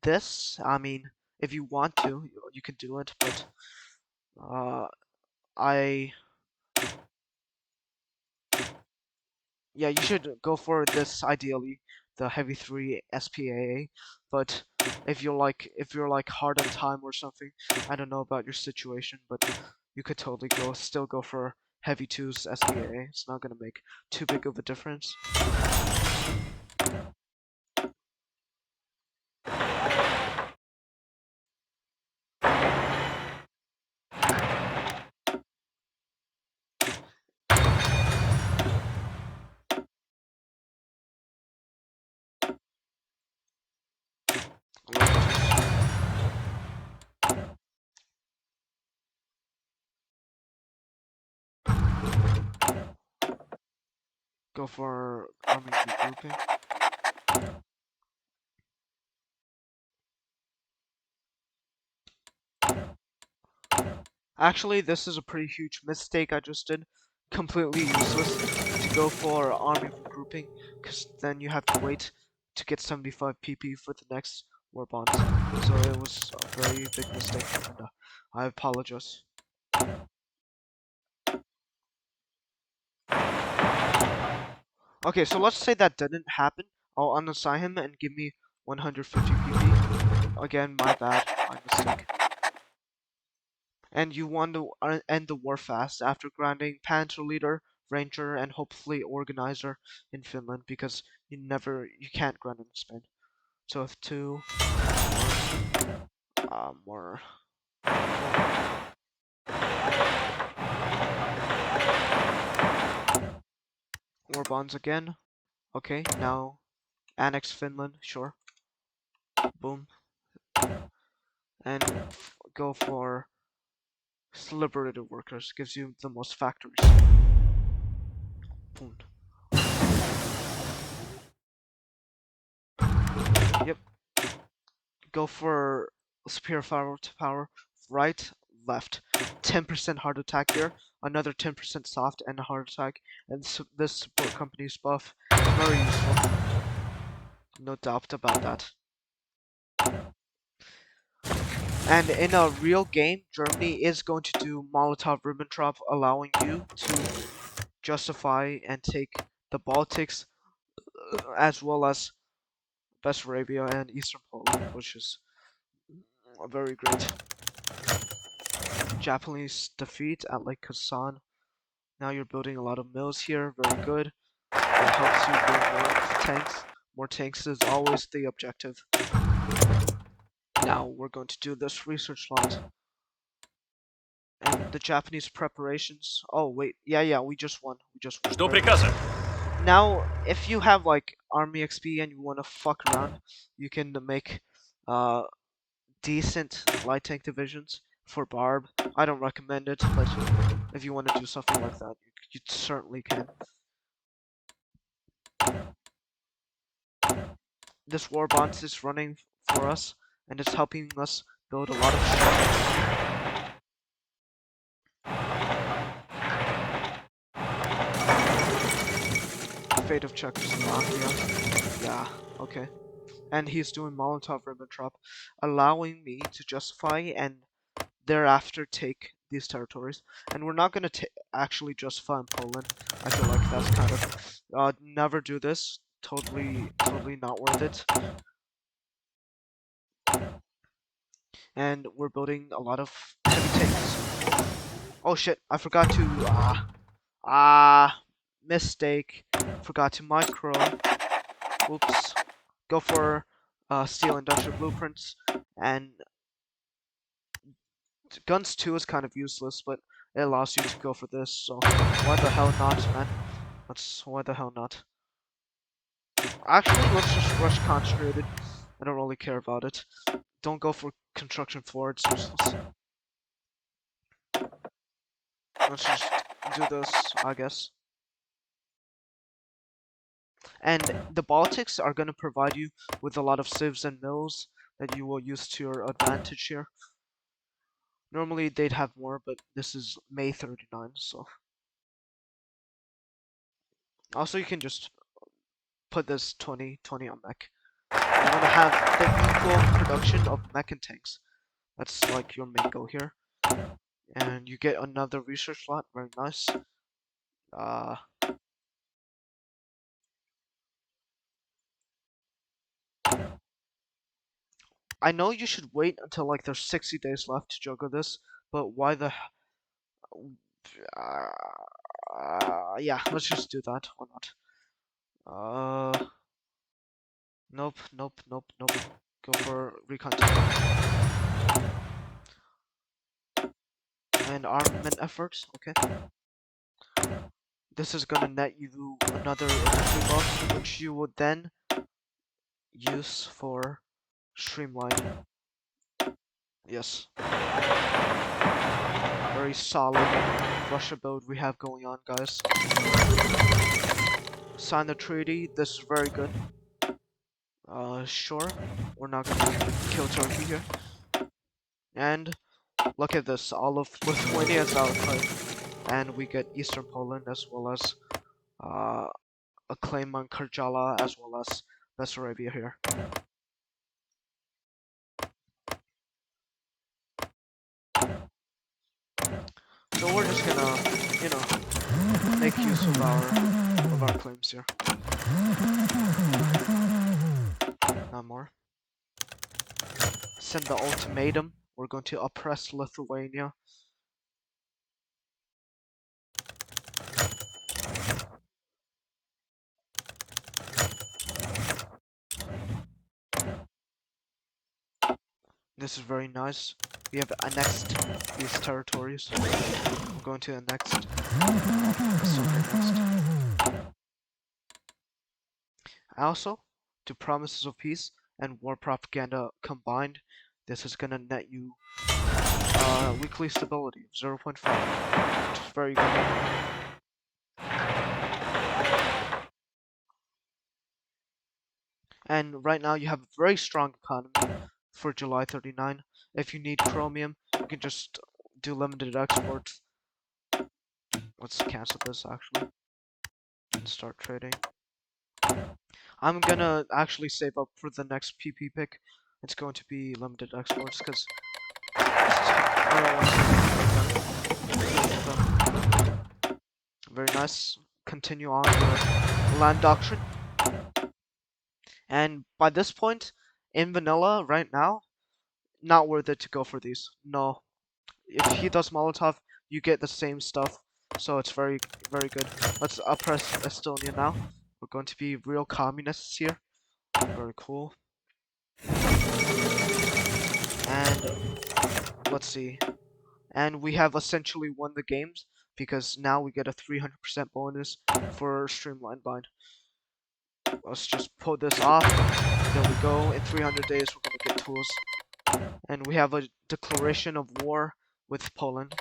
this. I mean, if you want to, you can do it, but I yeah, you should go for this ideally, the heavy 3 SPAA. But if you're like hard on time or something, I don't know about your situation, but you could totally still go for heavy 2's SPAA. It's not gonna make too big of a difference. Go for army regrouping. Actually, this is a pretty huge mistake I just did. Completely useless to go for army regrouping, because then you have to wait to get 75 PP for the next war bonds. So it was a very big mistake, and I apologize. Okay, so let's say that didn't happen. I'll unassign him and give me 150 PP. Again, my bad, my mistake. And you want to end the war fast after grinding Panther Leader, Ranger, and hopefully Organizer in Finland, because you can't grind in Spain. So if two more war bonds again. Okay, now annex Finland, sure. Boom. And go for liberated workers, gives you the most factories. Boom. Yep. Go for superior firepower, right, left. 10% hard attack here, another 10% soft and a hard attack, and this support company's buff is very useful. No doubt about that. And in a real game, Germany is going to do Molotov-Ribbentrop, allowing you to justify and take the Baltics, as well as Bessarabia and Eastern Poland, which is very great. Japanese defeat at Lake Kazan. Now you're building a lot of mills here, very good. That helps you build more tanks. More tanks is always the objective. Now we're going to do this research lot. And the Japanese preparations. Oh wait, yeah, we just won. We just won. Жду Very приказа. good. Now, if you have like army XP and you want to fuck around, you can make decent light tank divisions for Barb. I don't recommend it, but if you want to do something like that, you certainly can. This war bond is running for us, and it's helping us build a lot of structures. Fate of Czechoslovakia. Yeah, okay. And he's doing Molotov-Ribbentrop, allowing me to justify and thereafter take these territories. And we're not going to actually justify in Poland. I feel like that's kind of... never do this. Totally not worth it. And we're building a lot of heavy tanks. Oh shit, I forgot to... mistake. Forgot to micro. Oops. Go for steel industrial blueprints. And guns 2 is kind of useless, but it allows you to go for this, so why the hell not, man? Why the hell not? Actually, let's just rush concentrated. I don't really care about it. Don't go for construction 4, it's useless. Let's just do this, I guess. And the Baltics are going to provide you with a lot of civs and mills that you will use to your advantage here. Normally they'd have more, but this is May 39, so... Also, you can just put this 20 on mech. You want to have the equal production of mech and tanks. That's like your main goal here. And you get another research lot, very nice. I know you should wait until like there's 60 days left to juggle this, but why the... yeah, let's just do that, why not? Nope. Go for recon and armament efforts, okay. This is gonna net you another infantry buff, which you would then use for streamline. Yes. Very solid Russia build we have going on, guys. Sign the treaty, this is very good. Sure. We're not gonna kill Turkey here. And look at this, all of Lithuania is occupied. And we get Eastern Poland as well as a claim on Karjala as well as Bessarabia here. So we're just gonna, you know, make use of our claims here. Not more. Send the ultimatum. We're going to oppress Lithuania. This is very nice. We have annexed these territories. We're going to annex. Also, to promises of peace and war propaganda combined, this is gonna net you weekly stability of 0.5, which is very good. And right now you have a very strong economy for July 39. If you need chromium, you can just do limited exports. Let's cancel this actually and start trading. I'm gonna actually save up for the next PP pick. It's going to be limited exports because I don't want to. Very nice. Continue on your land doctrine. And by this point, in vanilla, right now, not worth it to go for these. No. If he does Molotov, you get the same stuff. So it's very, very good. Let's oppress Estonia now. We're going to be real communists here. Very cool. And let's see. And we have essentially won the games because now we get a 300% bonus for Streamlined Line. Let's just pull this off. There we go. In 300 days, we're gonna get tools. And we have a declaration of war with Poland.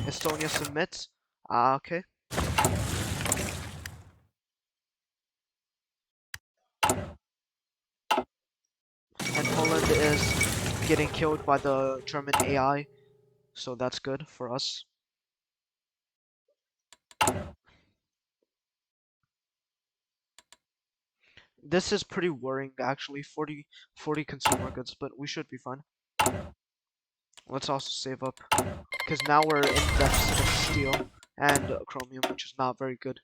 Estonia submits. Okay. And Poland is getting killed by the German AI, so that's good for us. This is pretty worrying, actually. 40 consumer goods, but we should be fine. Let's also save up, because now we're in deficit of steel and chromium, which is not very good.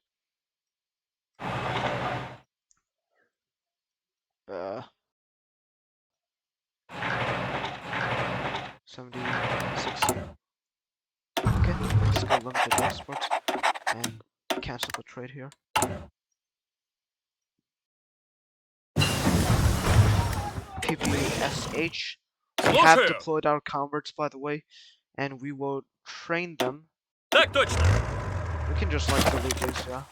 70, 60. Okay, let's go limited exports and cancel the trade here. PPSH. We have deployed our converts, by the way, and we will train them. Так точно. We can just like delete these, yeah.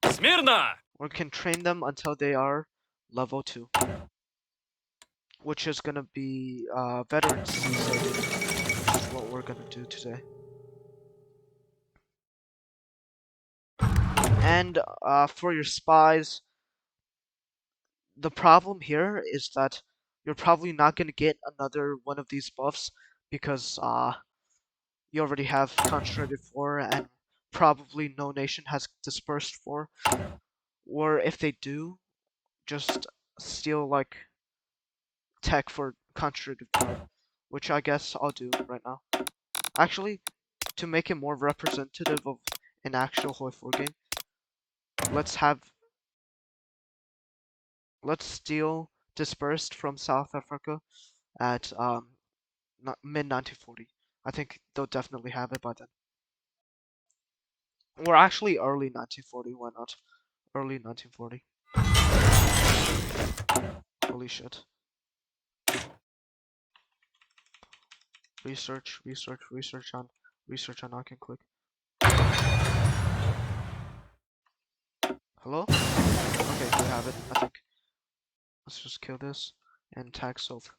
Смирно! We can train them until they are level 2. Which is gonna be veterans saving, which is what we're gonna do today. And for your spies, the problem here is that you're probably not gonna get another one of these buffs because you already have concentrated 4 and probably no nation has dispersed 4. Or if they do, just steal like tech for concentrated 5, which I guess I'll do right now. Actually, to make it more representative of an actual HOI4 game, let's steal dispersed from South Africa at mid 1940. I think they'll definitely have it by then. Or actually early 1940, why not? Early 1940. Holy shit. Research on I can click. Hello? Okay, we have it, I think. Let's just kill this and tag Soph.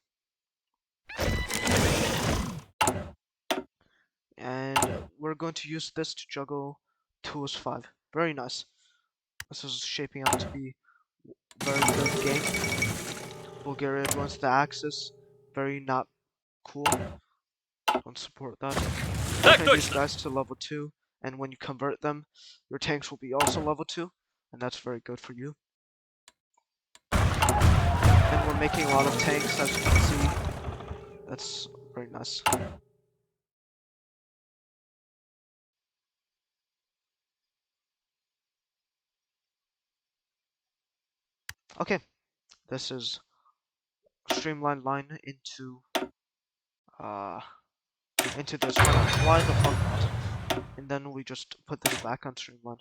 And we're going to use this to juggle tools 5. Very nice. This is shaping up to be a very good game. Bulgaria joins the Axis. Very not cool. Don't support that. Train these guys to level 2, and when you convert them, your tanks will be also level 2, and that's very good for you. And we're making a lot of tanks, as you can see. That's very nice. Okay, this is streamlined line into this. Why the fuck not? And then we just put this back on streamline.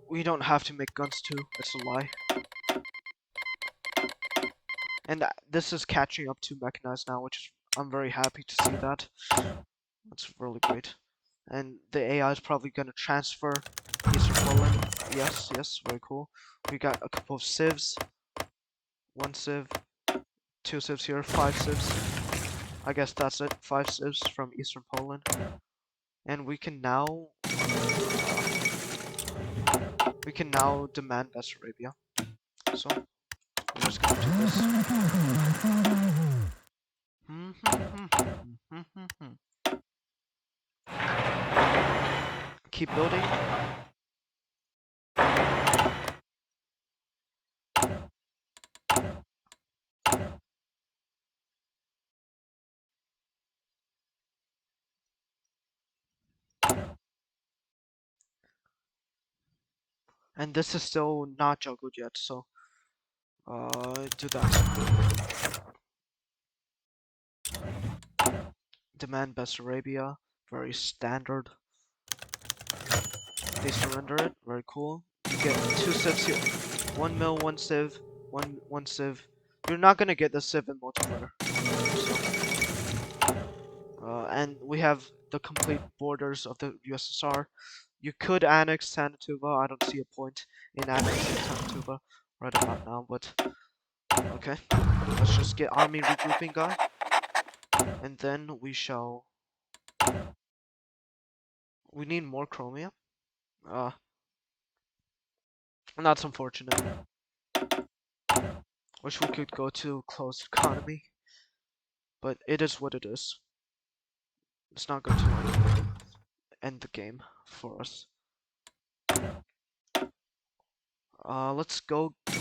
We don't have to make guns too. It's a lie. And this is catching up to mechanized now, which is, I'm very happy to see that. That's really great. And the AI is probably going to transfer Ussr Poland. Yes, very cool. We got a couple of civs. 1 civ, 2 civs here, 5 civs. I guess that's it. 5 civs from Eastern Poland. And we can now demand Bessarabia. So we're just gonna do this. Keep building. And this is still not juggled yet, so do that. Demand Bessarabia, very standard. They surrender it, very cool. You get 2 civs here. 1 mil, 1 civ, 1 civ. You're not gonna get the civ in multiplayer. So, and we have the complete borders of the USSR. You could annex Sanatuva. I don't see a point in annexing Sanatuva right about now, but okay. Let's just get army regrouping guy, and then we shall. We need more chromium. That's unfortunate. Wish we could go to closed economy, but it is what it is. It's not going to like end the game for us. Let's go to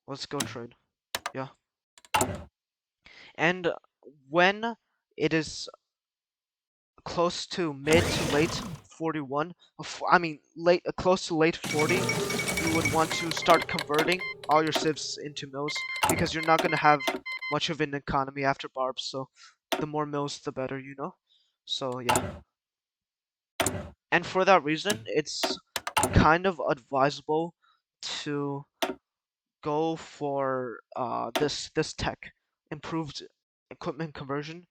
let's go trade. Yeah. And when it is close to mid to late 41, I mean late close to late 40, you would want to start converting all your civs into mills because you're not gonna have much of an economy after barbs. So the more mills, the better, you know. So yeah. And for that reason, it's kind of advisable to go for this tech, improved equipment conversion.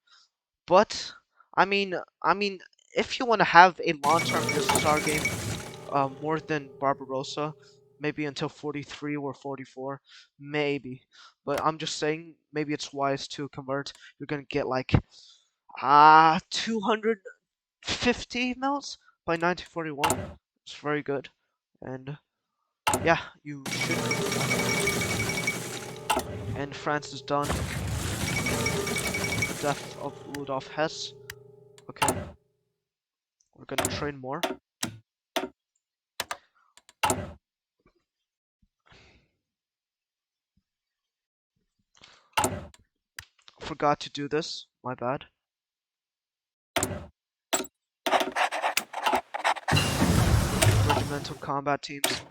But I mean, if you want to have a long-term USSR game, more than Barbarossa, maybe until 43 or 44, maybe. But I'm just saying, maybe it's wise to convert. You're gonna get like 250 mils by 1941. It's very good, and yeah, you should convert that. And France is done. The death of Rudolf Hess. Okay, we're gonna train more. Forgot to do this. My bad. Regimental combat teams.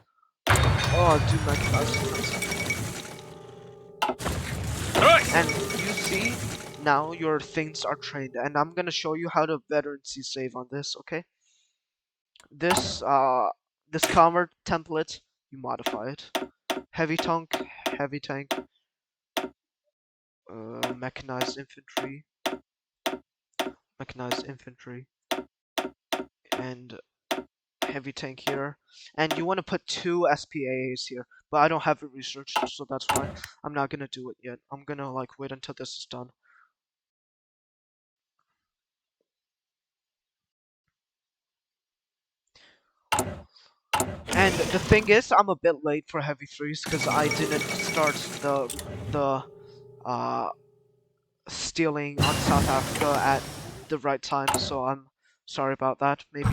Oh, dude, my Стройсь! And you see, now your things are trained, and I'm gonna show you how to veterancy save on this. Okay? This this convert template, you modify it. Heavy heavy tank, mechanized infantry, mechanized infantry, and heavy tank here. And you want to put 2 SPAs here, but I don't have it researched, so that's why I'm not gonna do it yet. I'm gonna like wait until this is done. And the thing is, I'm a bit late for heavy threes because I didn't start the uh stealing on South Africa at the right time, so I'm sorry about that. Maybe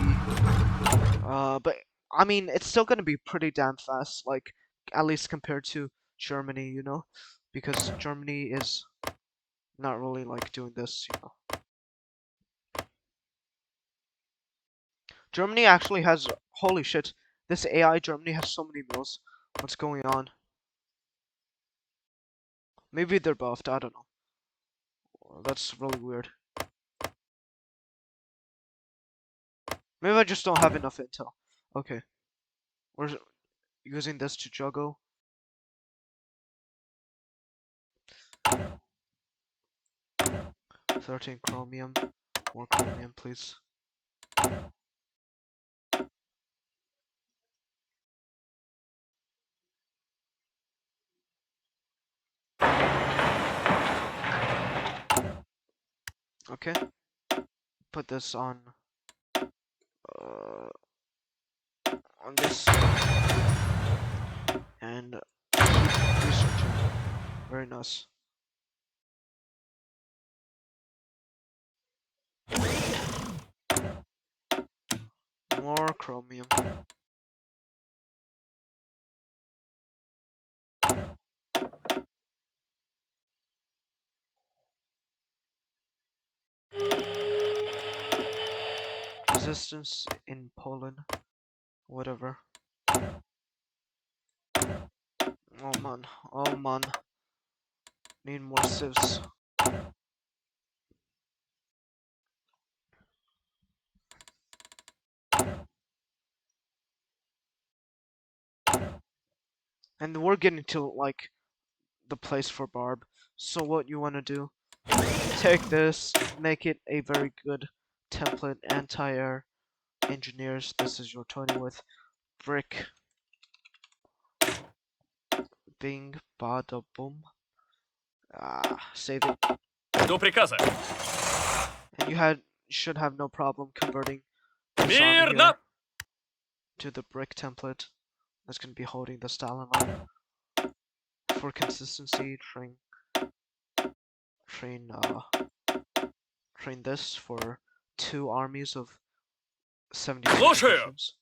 but I mean it's still gonna be pretty damn fast, like at least compared to Germany, you know, because Germany is not really like doing this, you know. Germany actually has holy shit. This AI Germany has so many mills. What's going on? Maybe they're buffed. I don't know. That's really weird. Maybe I just don't have enough intel. Okay, we're using this to juggle. $13 chromium. More chromium, please. Okay. Put this on. on this and keep researching. Very nice. More chromium. Resistance in Poland. Whatever. Oh man. Oh man. Need more civs. And we're getting to like the place for Barb. So what you want to do? Take this, make it a very good template, anti-air engineers. This is your total with brick. Bing, bada, boom. Save it. Жду приказа. And you should have no problem converting this army Мирно! here to the brick template. That's going to be holding the Stalin line. For consistency, train this for 2 armies of 70 Слушаю! divisions.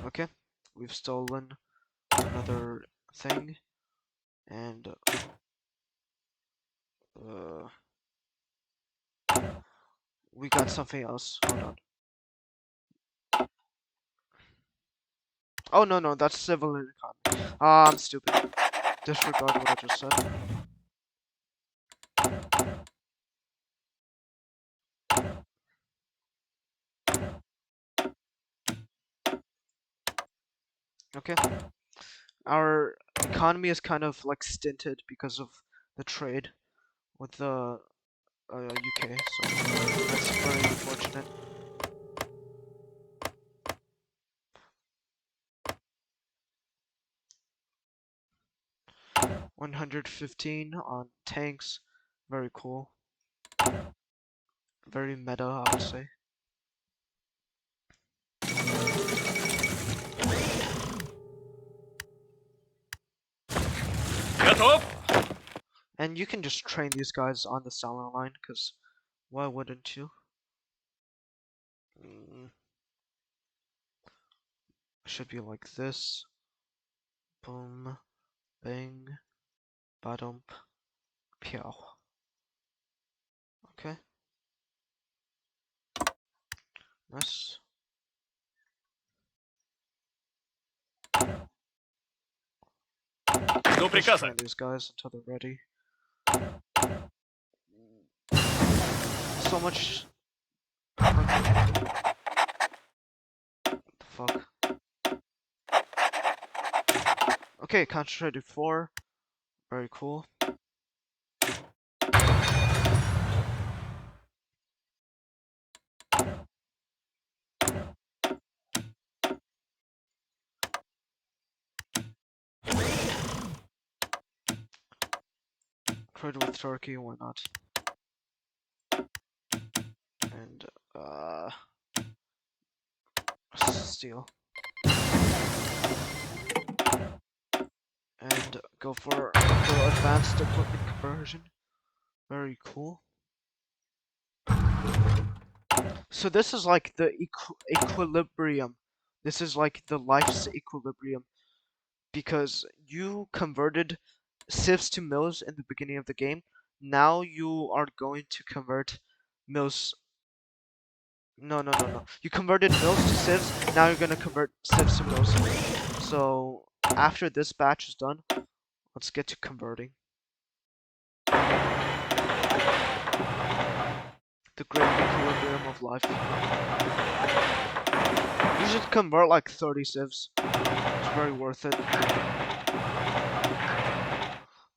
Okay, we've stolen another thing, and we got something else. Hold on. Oh no, that's civil and economy. I'm stupid. Disregard what I just said. Okay. Our economy is kind of like stinted because of the trade with the UK, so that's very unfortunate. $115 on tanks, very cool. Very meta, I would say. Готов! And you can just train these guys on the Stalin line, because why wouldn't you? Should be like this. Boom, bang, bottom, piao. Okay. Nice. Жду Just приказа. train these guys until they're ready. So much. What the fuck? Okay, concentrated 4. Very cool. Trade with Turkey, why not? And steal. And go for the advanced equipment conversion. Very cool. So this is like the equilibrium. This is like the life's equilibrium. Because you converted civs to mills in the beginning of the game. Now you are going to convert mills. No. You converted mills to civs. Now you're gonna convert civs to mills. So after this batch is done, let's get to converting. The great equilibrium of life. You should convert like 30 civs. It's very worth it.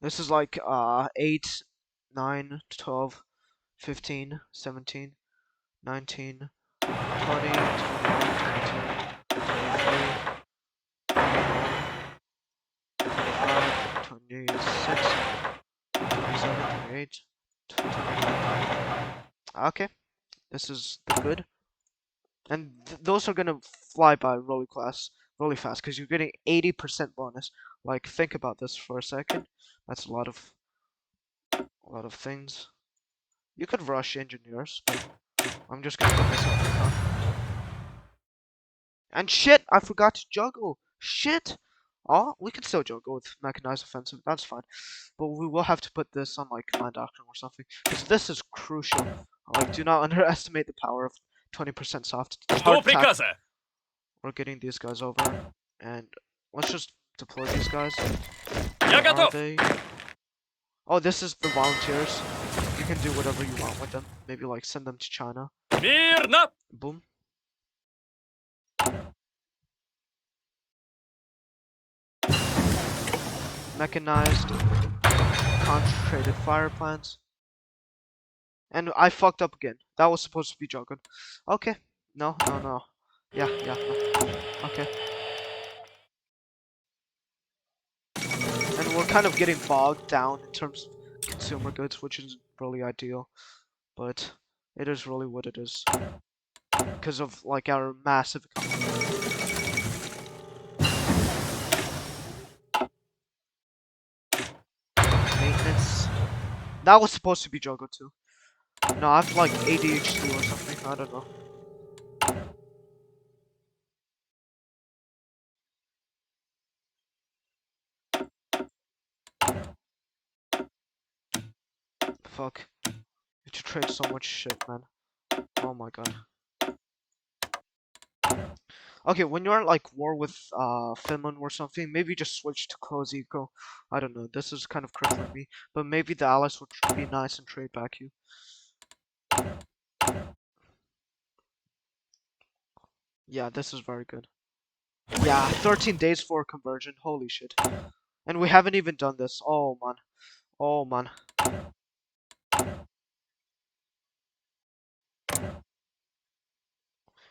This is like 8, 9, 12, 15, 17, 19, 20, 21, 22, 23, 24, 26, 27, 28, 29. Okay, this is the good. And those are gonna fly by really fast, because you're getting 80% bonus. Like, think about this for a second. That's a lot of things. You could rush engineers, but I'm just gonna put this on recon. And shit, I forgot to juggle. Shit. Oh, we can still juggle with mechanized offensive. That's fine. But we will have to put this on like command doctrine or something, because this is crucial. Like, do not underestimate the power of 20% soft Что hard attack. приказа? We're getting these guys over, and let's just deploy these guys. Я Where are готов. they? Oh, this is the volunteers. You can do whatever you want with them. Maybe like send them to China. Мирно. Boom. Mechanized, concentrated fire plants. And I fucked up again. That was supposed to be Jogun. Okay. No, no, no. Yeah, no. Okay. And we're kind of getting bogged down in terms of consumer goods, which is really ideal. But it is really what it is. Because of like our massive economy. Maintenance. That was supposed to be Jogo too. No, I have like ADHD or something. I don't know. Fuck. You have to trade so much shit, man. Oh my god. Okay, when you're at like war with Finland or something, maybe just switch to close eco. I don't know. This is kind of crippling me, but maybe the allies would be nice and trade back you. Yeah, this is very good. Yeah, 13 days for conversion. Holy shit. And we haven't even done this. Oh man. Oh man.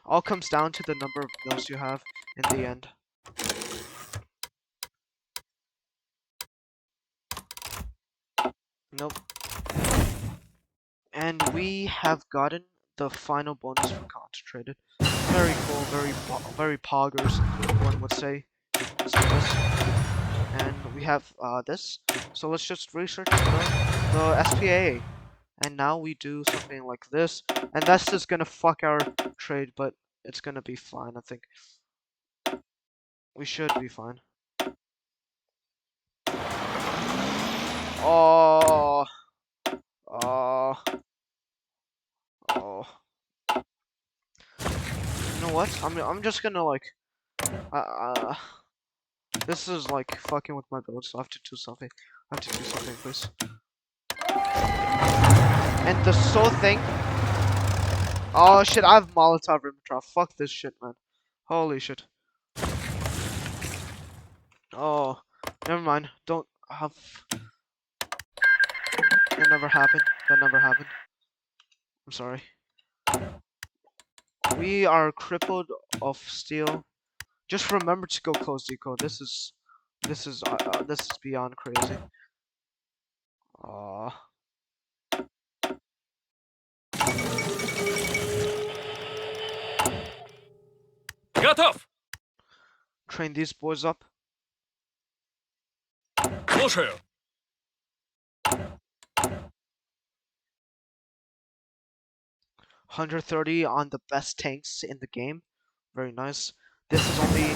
All comes down to the number of mills you have in the end. Nope. And we have gotten the final bonus for concentrated. Very cool, very poggers, one would say. Let's do this. And we have this. So let's just research the SPA. And now we do something like this. And that's just gonna fuck our trade, but it's gonna be fine, I think. We should be fine. Oh. Oh. Oh. You know what? I'm just gonna like this is like fucking with my build, so I have to do something. Please. And the soul thing. Oh shit, I have Molotov Ribbentrop. Fuck this shit, man. Holy shit. Oh, never mind. Don't have. That never happened. I'm sorry. We are crippled of steel. Just remember to go close deco. This is beyond crazy. Uh, Готов. train these boys up. Слушаю. 130 on the best tanks in the game. Very nice. This is only.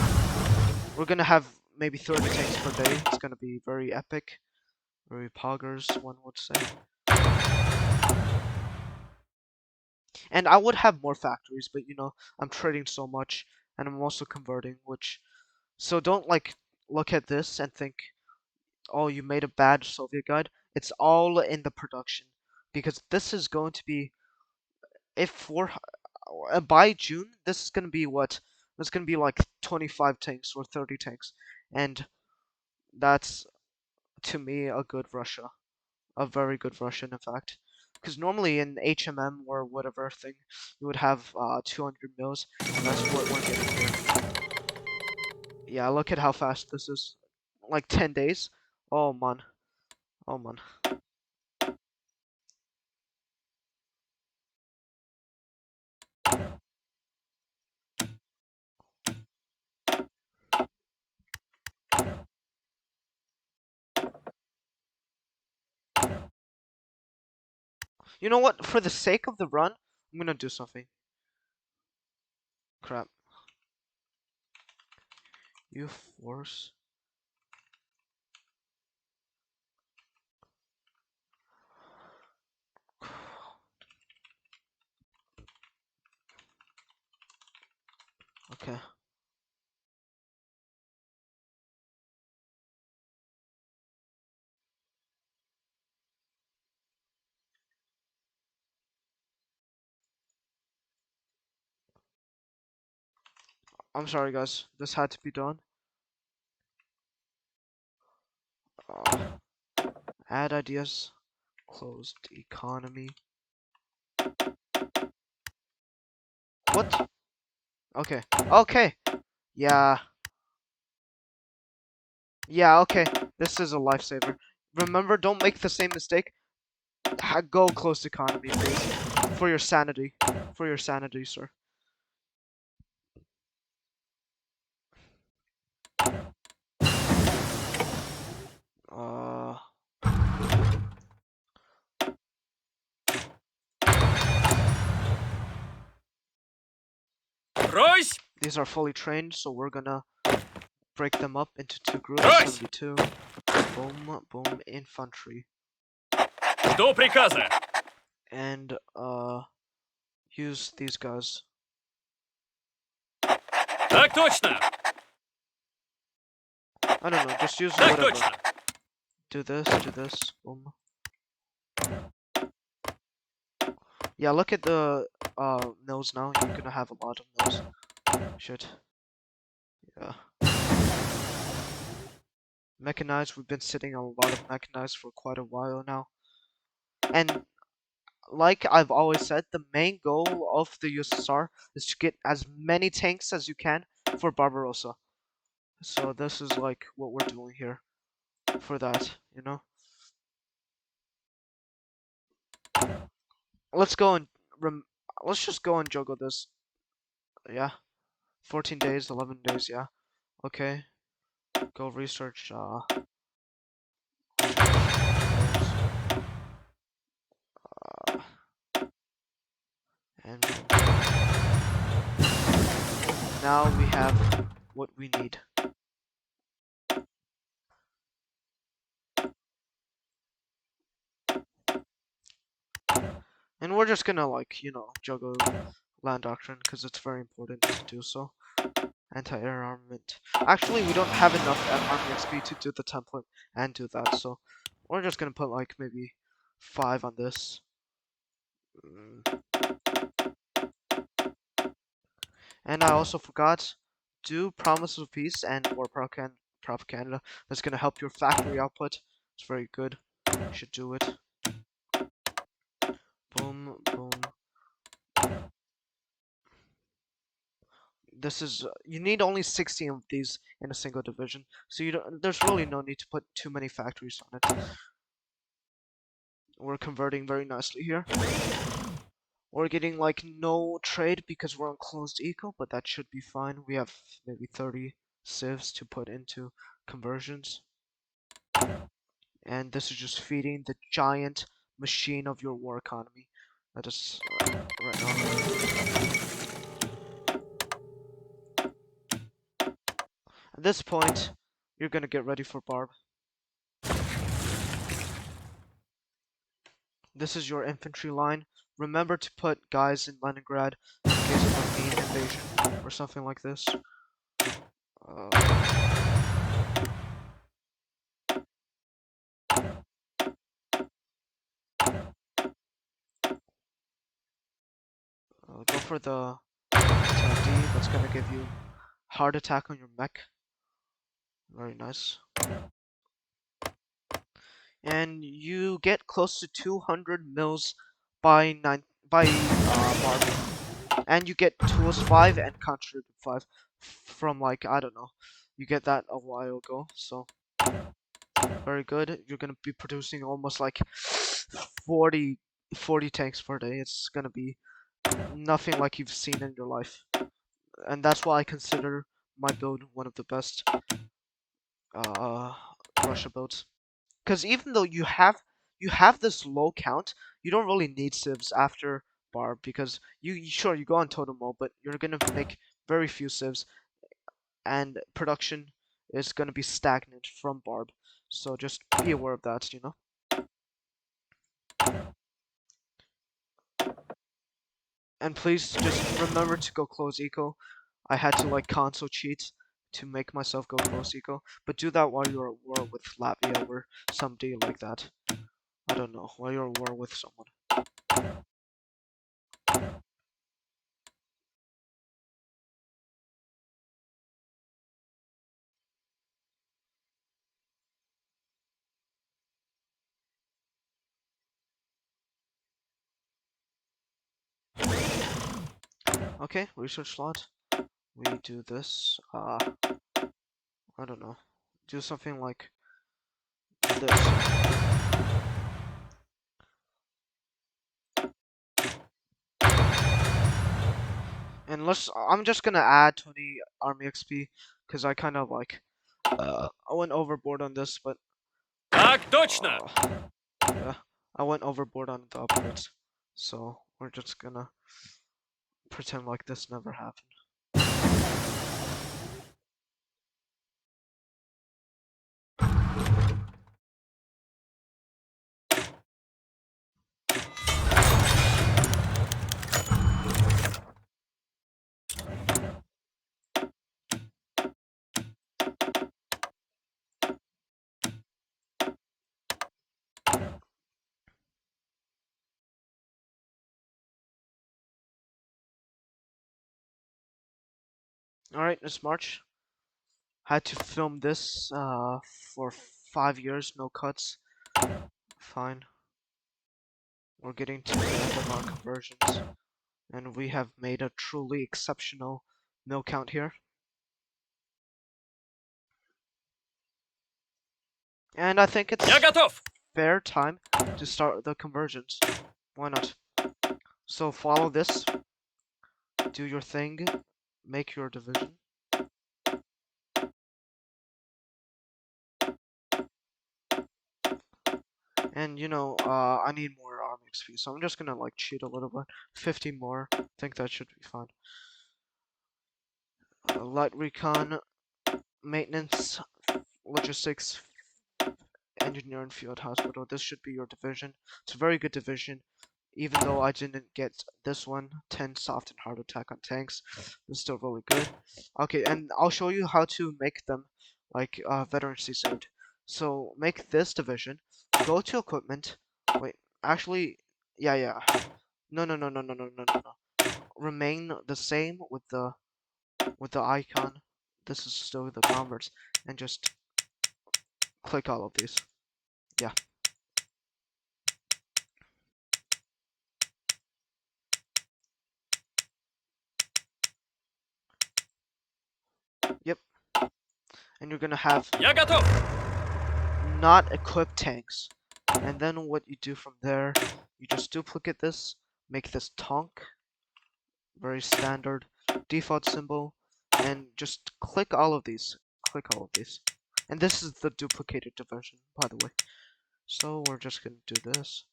We're gonna have maybe 30 tanks per day. It's gonna be very epic. Very poggers, one would say. And I would have more factories, but you know, I'm trading so much, and I'm also converting, which. So don't like look at this and think, oh, you made a bad Soviet guide. It's all in the production, because this is going to be. If we're by June, this is gonna be what? It's gonna be like 25 tanks or 30 tanks, and that's to me a good Russia, a very good Russian, in fact. Because normally in HMM or whatever thing, you would have 200 mils, and that's what we're getting here. Yeah, look at how fast this is. Like 10 days. Oh man. Oh man. You know what? For the sake of the run, I'm gonna do something. Crap. You force. Okay. I'm sorry, guys. This had to be done. Uh, add ideas. Closed economy. What? Okay. Okay. Yeah. Yeah, okay. This is a lifesaver. Remember, don't make the same mistake. Go closed economy, please. For your sanity. For your sanity, sir. Uh, Ройсь! these are fully trained, so we're gonna break them up into two groups. Ройсь! 72. Boom, boom, infantry. Жду приказа. And, use these guys. Так точно. I don't know, just use Так whatever. точно. Do this, boom. Yeah, look at the, mills now. You're gonna have a lot of mills. Shit. Yeah. Mechanized, we've been sitting on a lot of mechanized for quite a while now. And like I've always said, the main goal of the USSR is to get as many tanks as you can for Barbarossa. So this is like what we're doing here for that, you know? Let's go and let's just go and juggle this. Yeah. 14 days, 11 days, yeah. Okay. Go research and now we have what we need. And we're just gonna like, you know, juggle land doctrine because it's very important to do so. Anti-air armament. Actually, we don't have enough army XP to do the template and do that, so we're just gonna put like maybe 5 on this. And I also forgot, do Promise of Peace and War Propaganda. That's gonna help your factory output. It's very good. You should do it. Boom, boom. This is you need only 16 of these in a single division, so you don't. There's really no need to put too many factories on it. We're converting very nicely here. We're getting like no trade because we're on closed eco, but that should be fine. We have maybe 30 civs to put into conversions. And this is just feeding the giant machine of your war economy. That is right now. At this point, you're gonna get ready for Barb. This is your infantry line. Remember to put guys in Leningrad in case of a mean invasion or something like this. Go for the TLD. That's gonna give you heart attack on your mech. Very nice. And you get close to 200 mils by Barb. And you get tools 5 and conjured 5 from like I don't know. You get that a while ago, so Very good. You're gonna be producing almost like 40 tanks per day. It's gonna be nothing like you've seen in your life. And that's why I consider my build one of the best uh Russia builds. Because even though you have this low count, you don't really need civs after barb because sure you go on totem mode, but you're gonna make very few civs and production is gonna be stagnant from barb. So just be aware of that, you know. And please just remember to go close eco. I had to like console cheat to make myself go close eco, but do that while you're at war with Latvia or somebody like that. I don't know, while you're at war with someone. Okay, research slot. We do this. I don't know. Do something like this. And I'm just gonna add 20 army XP because I kind of like I went overboard on this, but Так точно! yeah, I went overboard on the upgrades. So we're just gonna pretend like this never happened. Alright, let's march. Had to film this for 5 years, no cuts. Fine. We're getting to the end of our conversions. And we have made a truly exceptional mill count here. And I think it's Я готов! fair time to start the conversions. Why not? So follow this, do your thing, make your division. And you know, I need more army XP, so I'm just gonna like cheat a little bit. 50 more, I think that should be fine. Light recon, maintenance, logistics, engineer and field hospital. This should be your division. It's a very good division. Even though I didn't get this one, 10 soft and hard attack on tanks, it's still really good. Okay, and I'll show you how to make them like veteran seasoned. So make this division, go to equipment. Wait, actually, yeah. No. Remain the same with the icon. This is still the converts, and just click all of these. Yeah. Yep. And you're gonna have Я готов! not equipped tanks. And then what you do from there, you just duplicate this, make this tonk, very standard, default symbol, and just click all of these. Click all of these. And this is the duplicated version, by the way. So we're just gonna do this.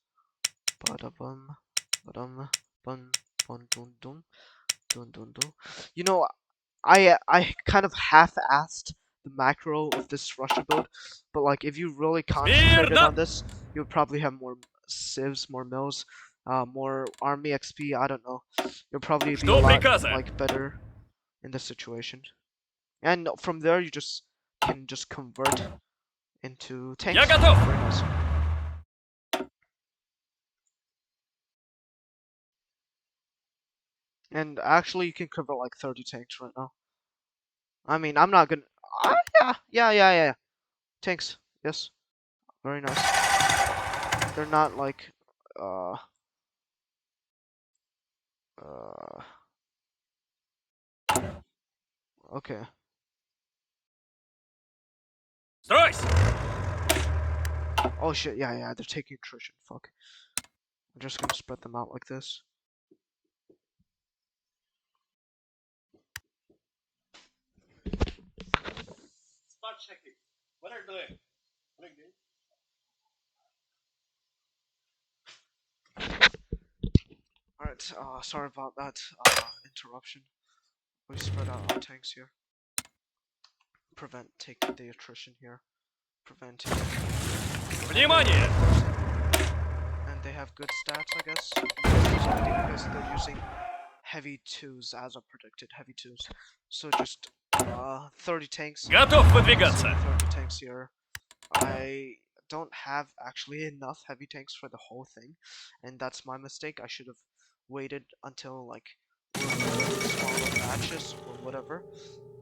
Ba-da-bum, ba-dum, bum, bum, dum, dum, dum, dum, dum. You know, I kind of half-assed the macro of this Russia build, but like if you really concentrated Смирно! on this, you would probably have more civs, more mills, more army XP. I don't know. You'll probably be a Жду lot приказа! like better in this situation. And from there, you can just convert into Я tanks. готов! Very nice. And actually, you can convert like 30 tanks right now. I mean, I'm not gonna. Yeah. Tanks. Yes. Very nice. They're not like uh uh okay. Стройсь! Oh shit, yeah, they're taking attrition. Fuck. I'm just gonna spread them out like this. Spot checking. What are you doing? What are you doing? Alright, sorry about that interruption. We spread out our tanks here. Prevent taking the attrition here. Preventing. Внимание! And they have good stats, I guess. Because they're using heavy twos as I predicted, heavy twos. So just 30 tanks. Готов выдвигаться. 30 tanks here. I don't have actually enough heavy tanks for the whole thing, and that's my mistake. I should have waited until like smaller batches or whatever.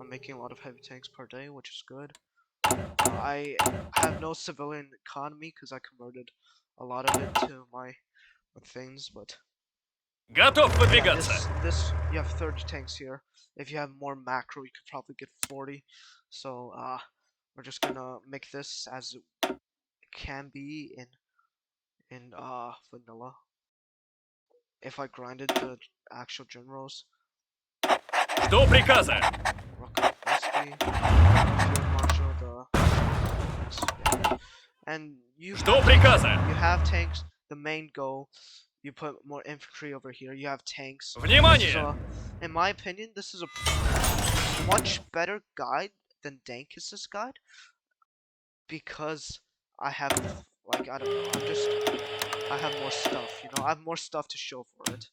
I'm making a lot of heavy tanks per day, which is good. I have no civilian economy because I converted a lot of it to my things, but Готов yeah, выдвигаться. this you have 30 tanks here. If you have more macro, you could probably get 40. So we're just gonna make this as it can be in vanilla. If I grinded the actual generals, Жду приказа. Field Marshal, yeah. And you Жду have приказа. you have tanks. The main goal, you put more infantry over here. You have tanks. This is Внимание! in my opinion, this is a much better guide than Dankus's guide because I have like I don't know. I have more stuff. You know, I have more stuff to show for it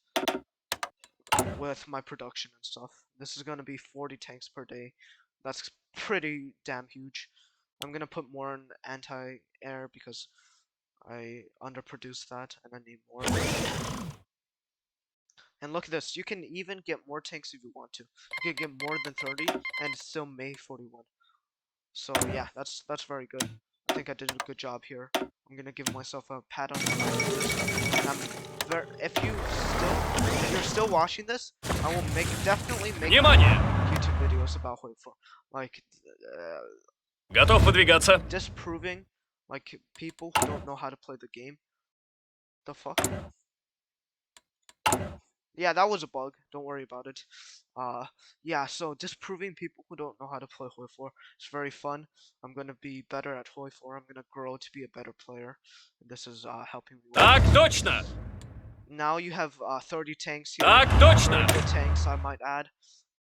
with my production and stuff. This is gonna be 40 tanks per day. That's pretty damn huge. I'm gonna put more in anti-air because I underproduced that and I need more. And look at this, you can even get more tanks if you want to. You can get more than 30 and still May 41. So yeah, that's very good. I think I did a good job here. I'm gonna give myself a pat on the back. And I'm very, if you're still watching this, I will definitely make Внимание! YouTube videos about HOI4. Like Готов выдвигаться. disproving like people who don't know how to play the game. The fuck? Yeah, that was a bug. Don't worry about it. Yeah, so disproving people who don't know how to play HOI4 is very fun. I'm gonna be better at HOI4. I'm gonna grow to be a better player. This is helping me. Так точно. Now you have 30 tanks here. Так точно. Very good tanks, I might add.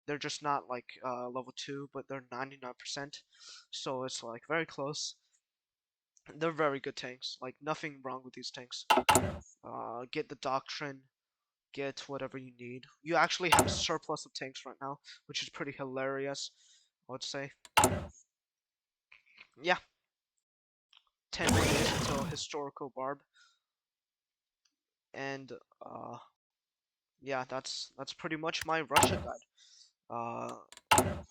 They're just not like level 2, but they're 99%. So it's like very close. They're very good tanks. Like nothing wrong with these tanks. Get the doctrine. Get whatever you need. You actually have a surplus of tanks right now, which is pretty hilarious, I would say. Yeah. 10 more days until historical barb. And yeah, that's pretty much my Russia guide.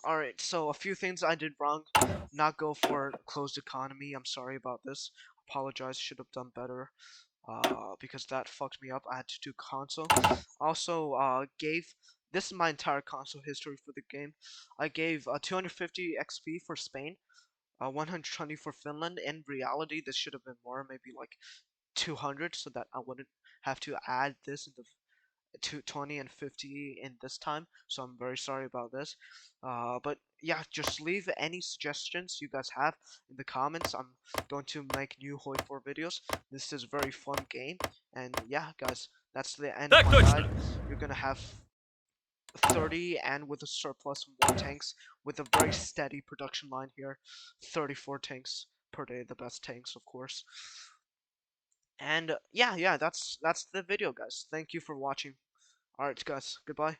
Alright, so a few things I did wrong. Not go for closed economy. I'm sorry about this. Apologize, should have done better. Because that fucked me up. I had to do console. Also, this is my entire console history for the game. I gave 250 XP for Spain, 120 for Finland. In reality, this should have been more, maybe like 200, so that I wouldn't have to add this in the 20 and 50 in this time, so I'm very sorry about this. But yeah, just leave any suggestions you guys have in the comments. I'm going to make new HOI4 videos. This is a very fun game, and yeah, guys, that's the end of my guide. You're gonna have 30 and with a surplus of more tanks with a very steady production line here. 34 tanks per day, the best tanks, of course. And yeah, that's the video, guys. Thank you for watching. Alright, guys, goodbye.